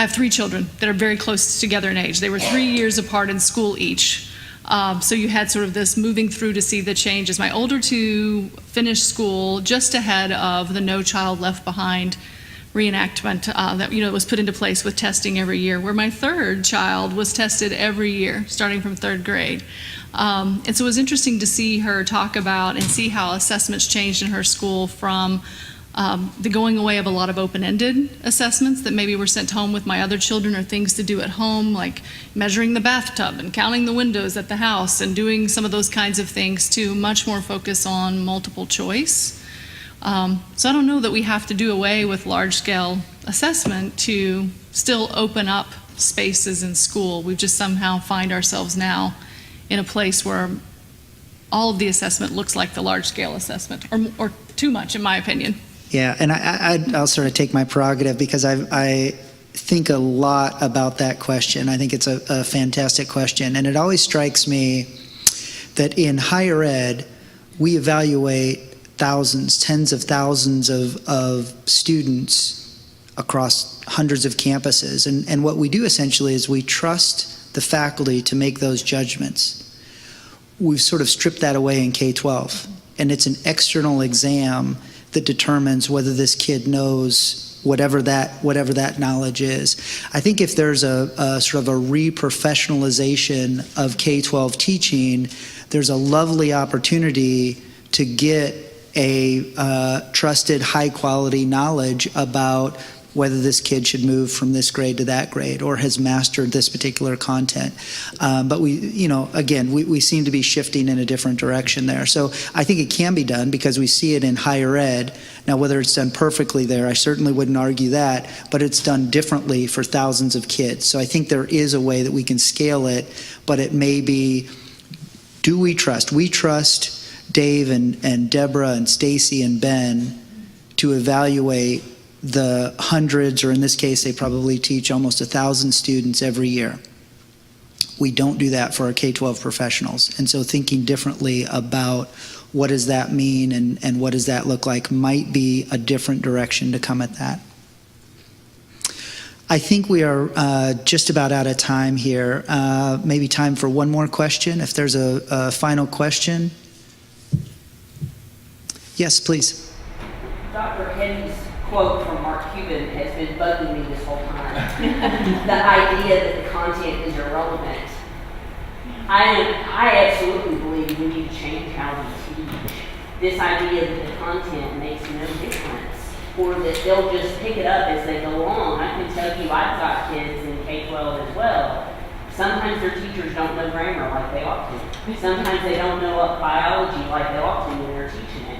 3 children that are very close together in age. They were 3 years apart in school each. So you had sort of this moving through to see the changes. My older 2 finished school just ahead of the No Child Left Behind reenactment that was put into place with testing every year, where my 3rd child was tested every year, starting from 3rd grade. And so it was interesting to see her talk about and see how assessments changed in her school from the going away of a lot of open-ended assessments that maybe were sent home with my other children, or things to do at home, like measuring the bathtub and counting the windows at the house and doing some of those kinds of things, to much more focus on multiple choice. So I don't know that we have to do away with large-scale assessment to still open up spaces in school. We just somehow find ourselves now in a place where all of the assessment looks like the large-scale assessment, or too much, in my opinion. Yeah, and I'll sort of take my prerogative, because I think a lot about that question. I think it's a fantastic question. And it always strikes me that in higher ed, we evaluate thousands, tens of thousands of students across hundreds of campuses. And what we do essentially is we trust the faculty to make those judgments. We've sort of stripped that away in K-12. And it's an external exam that determines whether this kid knows whatever that knowledge is. I think if there's a sort of a re-professionalization of K-12 teaching, there's a lovely opportunity to get a trusted, high-quality knowledge about whether this kid should move from this grade to that grade or has mastered this particular content. But we seem to be shifting in a different direction there. So I think it can be done because we see it in higher ed. Now, whether it's done perfectly there, I certainly wouldn't argue that, but it's done differently for thousands of kids. So I think there is a way that we can scale it, but it may be, do we trust? We trust Dave and Deborah and Stacy and Ben to evaluate the hundreds, or in this case, they probably teach almost 1,000 students every year. We don't do that for our K-12 professionals. And so thinking differently about what does that mean and what does that look like might be a different direction to come at that. I think we are just about out of time here. Maybe time for one more question, if there's a final question. Yes, please. Dr. Henry's quote from Mark Cuban has been bugging me this whole time. The idea that the content is irrelevant. I absolutely believe we need to change how we teach. This idea that the content makes no difference, or that they'll just pick it up as they go along. I can tell you I've got kids in K-12 as well. Sometimes their teachers don't know grammar like they ought to. Sometimes they don't know biology like they ought to when they're teaching it.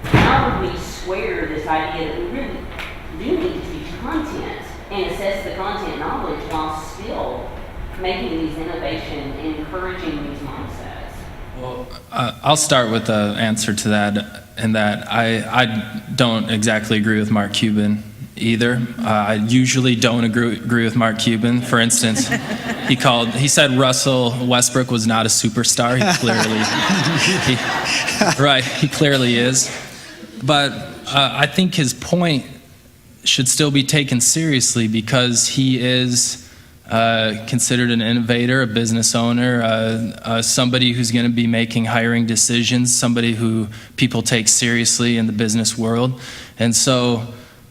How would we square this idea that we really do need to teach content and assess the content knowledge while still making these innovations and encouraging these mindsets? Well, I'll start with the answer to that, in that I don't exactly agree with Mark Cuban either. I usually don't agree with Mark Cuban. For instance, he said Russell Westbrook was not a superstar. He clearly is. But I think his point should still be taken seriously because he is considered an innovator, a business owner, somebody who's going to be making hiring decisions, somebody who people take seriously in the business world. And so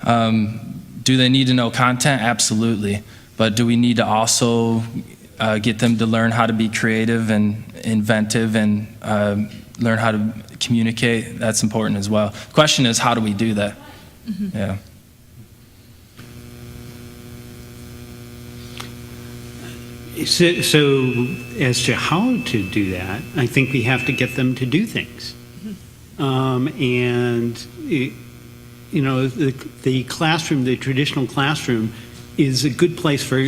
do they need to know content? Absolutely. But do we need to also get them to learn how to be creative and inventive and learn how to communicate? That's important as well. The question is, how do we do that? Mm-hmm. Yeah. So as to how to do that, I think we have to get them to do things. The classroom, the traditional classroom, is a good place for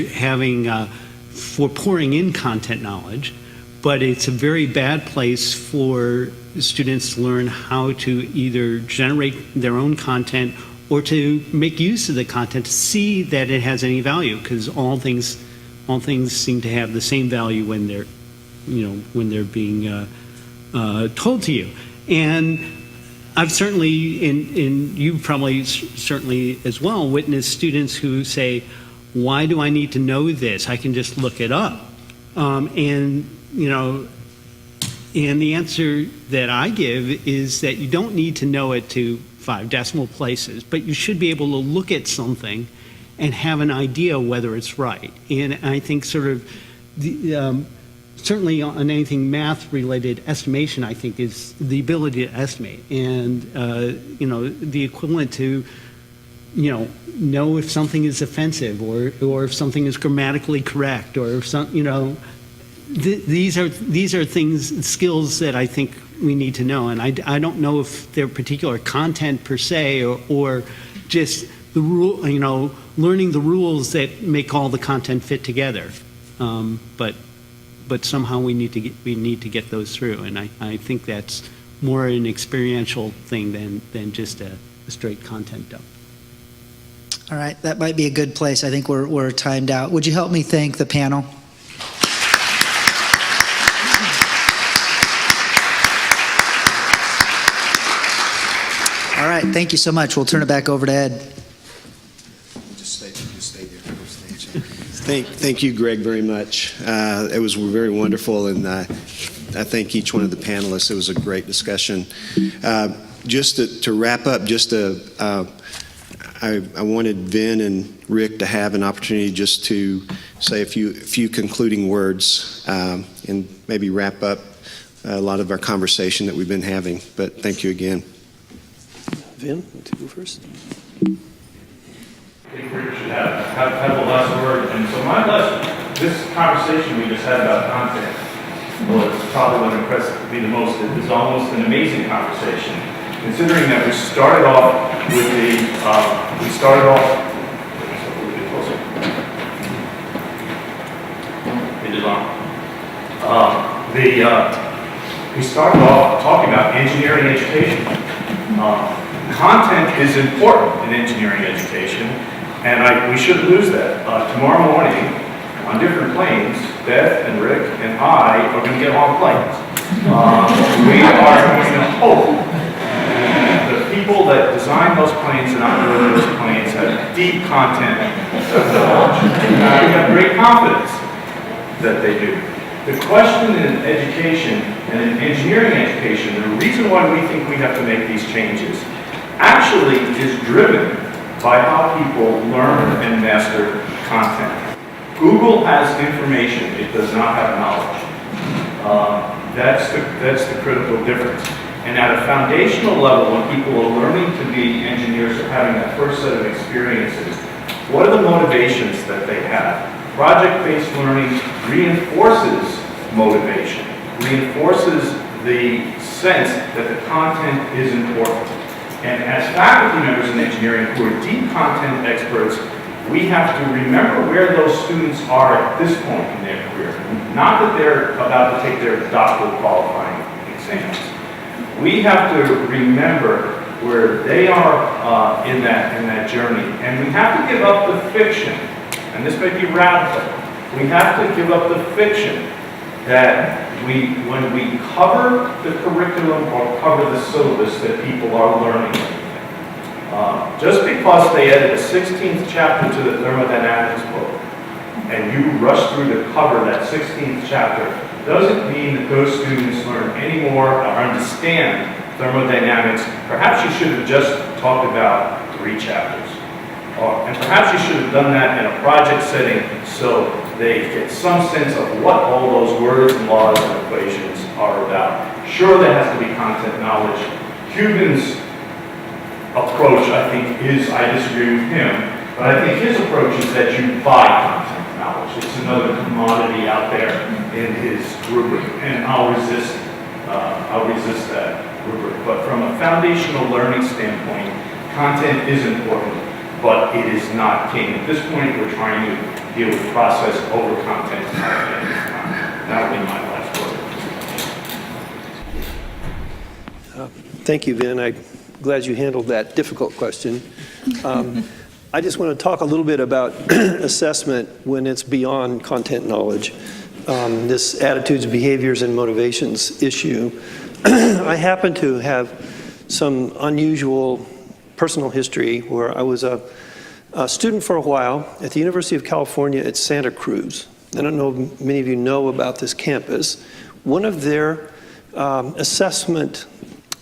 for pouring in content knowledge, but it's a very bad place for students to learn how to either generate their own content or to make use of the content to see that it has any value, because all things seem to have the same value when they're being told to you. And I've certainly, and you probably certainly as well, witnessed students who say, "Why do I need to know this? I can just look it up." And the answer that I give is that you don't need to know it to 5 decimal places, but you should be able to look at something and have an idea whether it's right. And I think sort of certainly on anything math-related, estimation, I think, is the ability to estimate. And, the equivalent to, know if something is offensive or if something is grammatically correct or if these are skills that I think we need to know. And I don't know if they're particular content per se or just the rule, learning the rules that make all the content fit together. But somehow we need to get those through, and I think that's more an experiential thing than just a straight content dump. All right, that might be a good place. I think we're timed out. Would you help me thank the panel? All right, thank you so much. We'll turn it back over to Ed. Just stay there. Thank you, Greg, very much. It was very wonderful, and I thank each one of the panelists. It was a great discussion. Just to wrap up, I wanted Vin and Rick to have an opportunity just to say a few concluding words and maybe wrap up a lot of our conversation that we've been having. But thank you again. Vin, want to go first? I think Rick should have the last word. And so this conversation we just had about content, well, it's probably what impressed me the most. It was almost an amazing conversation, considering that we started off with we started off talking about engineering education. Content is important in engineering education, and we shouldn't lose that. Tomorrow morning, on different planes, Beth and Rick and I are going to get on planes. We are going to hope the people that design those planes and operate those planes have deep content knowledge. We have great confidence that they do. The question in education and in engineering education, the reason why we think we have to make these changes actually is driven by how people learn and master content. Google has information, it does not have knowledge. That's the critical difference. And at a foundational level, when people are learning to be engineers or having that first set of experiences, what are the motivations that they have? Project-based learning reinforces motivation, reinforces the sense that the content is important. And as faculty members in engineering who are deep content experts, we have to remember where those students are at this point in their career. Not that they're about to take their doctoral qualifying exams. We have to remember where they are in that journey. And we have to give up the fiction, and this may be radical, we have to give up the fiction that when we cover the curriculum or cover the syllabus that people are learning. Just because they added a 16th chapter to the thermodynamics book and you rush through to cover that 16th chapter doesn't mean that those students learn any more or understand thermodynamics. Perhaps you should have just talked about 3 chapters. And perhaps you should have done that in a project setting so they get some sense of what all those words and laws and equations are about. Sure, there has to be content knowledge. Cuban's approach, I think, I disagree with him, but I think his approach is that you buy content knowledge. It's another commodity out there in his rubric, and I'll resist that rubric. But from a foundational learning standpoint, content is important, but it is not king. At this point, we're trying to deal with process over content. That would be my last word. Thank you, Vin. I'm glad you handled that difficult question. I just want to talk a little bit about assessment when it's beyond content knowledge. This attitudes, behaviors, and motivations issue. I happen to have some unusual personal history where I was a student for a while at the University of California at Santa Cruz. I don't know if many of you know about this campus. One of their assessment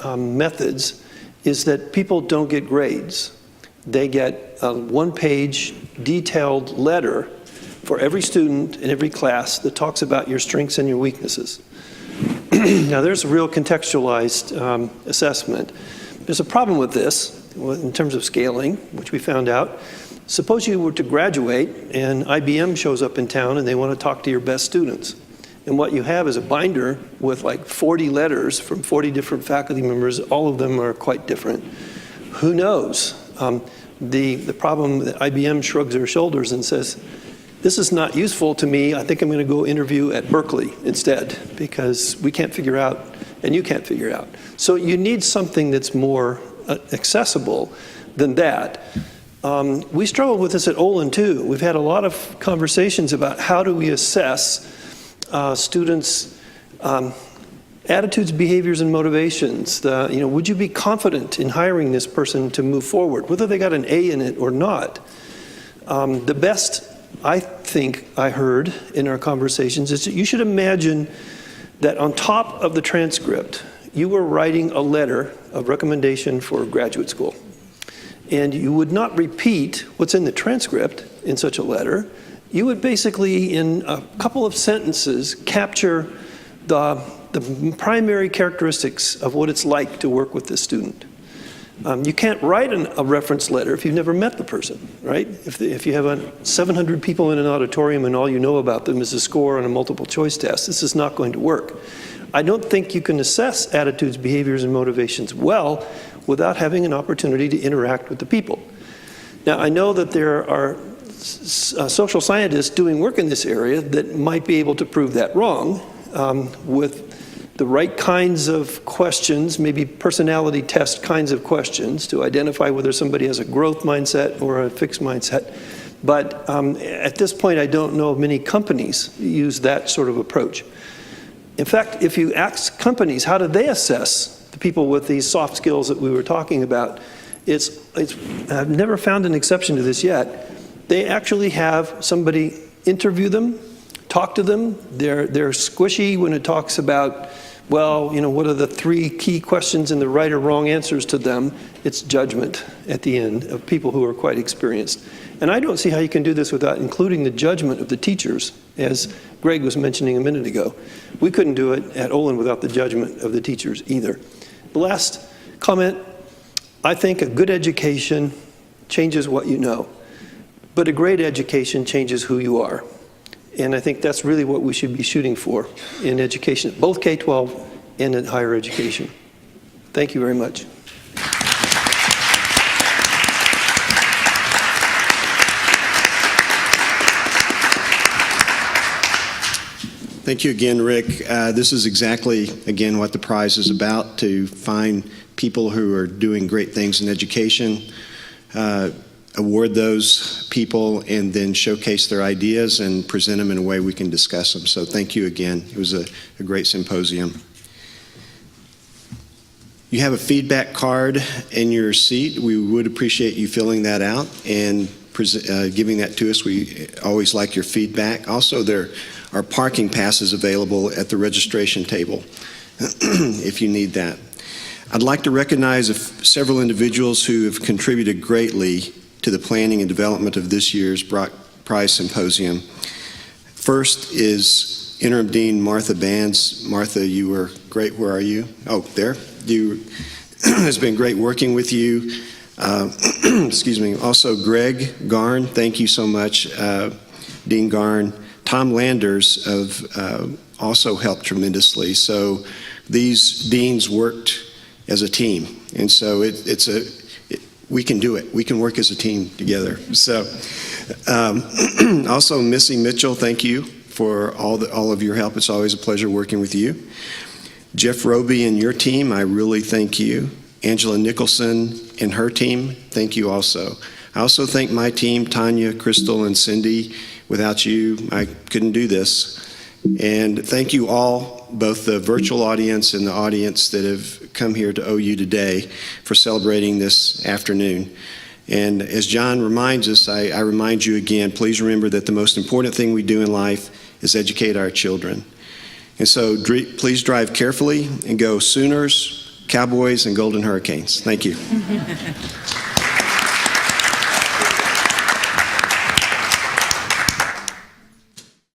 methods is that people don't get grades. They get a one-page detailed letter for every student in every class that talks about your strengths and your weaknesses. Now, there's a real contextualized assessment. There's a problem with this in terms of scaling, which we found out. Suppose you were to graduate and IBM shows up in town and they want to talk to your best students. And what you have is a binder with like 40 letters from 40 different faculty members. All of them are quite different. Who knows? The problem that IBM shrugs their shoulders and says, this is not useful to me. I think I'm going to go interview at Berkeley instead because we can't figure out and you can't figure out. So you need something that's more accessible than that. We struggle with this at Olin too. We've had a lot of conversations about how do we assess students' attitudes, behaviors, and motivations. Would you be confident in hiring this person to move forward, whether they got an A in it or not? The best, I think, I heard in our conversations is that you should imagine that on top of the transcript, you were writing a letter of recommendation for graduate school. And you would not repeat what's in the transcript in such a letter. You would basically, in a couple of sentences, capture the primary characteristics of what it's like to work with this student. You can't write a reference letter if you've never met the person, right? If you have 700 people in an auditorium and all you know about them is a score on a multiple choice test, this is not going to work. I don't think you can assess attitudes, behaviors, and motivations well without having an opportunity to interact with the people. Now, I know that there are social scientists doing work in this area that might be able to prove that wrong with the right kinds of questions, maybe personality test kinds of questions to identify whether somebody has a growth mindset or a fixed mindset. But at this point, I don't know of many companies use that sort of approach. In fact, if you ask companies, how do they assess the people with these soft skills that we were talking about, I've never found an exception to this yet. They actually have somebody interview them, talk to them. They're squishy when it talks about, well, what are the 3 key questions and the right or wrong answers to them. It's judgment at the end of people who are quite experienced. And I don't see how you can do this without including the judgment of the teachers, as Greg was mentioning a minute ago. We couldn't do it at Olin without the judgment of the teachers either. The last comment, I think a good education changes what you know, but a great education changes who you are. And I think that's really what we should be shooting for in education, both K-12 and in higher education. Thank you very much. Thank you again, Rick. This is exactly, again, what the prize is about, to find people who are doing great things in education, award those people, and then showcase their ideas and present them in a way we can discuss them. So thank you again. It was a great symposium. You have a feedback card in your seat. We would appreciate you filling that out and giving that to us. We always like your feedback. Also, there are parking passes available at the registration table if you need that. I'd like to recognize several individuals who have contributed greatly to the planning and development of this year's Brock Prize Symposium. First is Interim Dean Martha Bands. Martha, you were great. Where are you? Oh, there. It's been great working with you. Excuse me. Also, Greg Garn, thank you so much. Dean Garn. Tom Landers also helped tremendously. So these deans worked as a team. And so we can do it. We can work as a team together. So also Missy Mitchell, thank you for all of your help. It's always a pleasure working with you. Jeff Roby and your team, I really thank you. Angela Nicholson and her team, thank you also. I also thank my team, Tanya, Crystal, and Cindy. Without you, I couldn't do this. And thank you all, both the virtual audience and the audience that have come here to OU today, for celebrating this afternoon. And as John reminds us, I remind you again, please remember that the most important thing we do in life is educate our children. And so please drive carefully and go Sooners, Cowboys, and Golden Hurricanes. Thank you.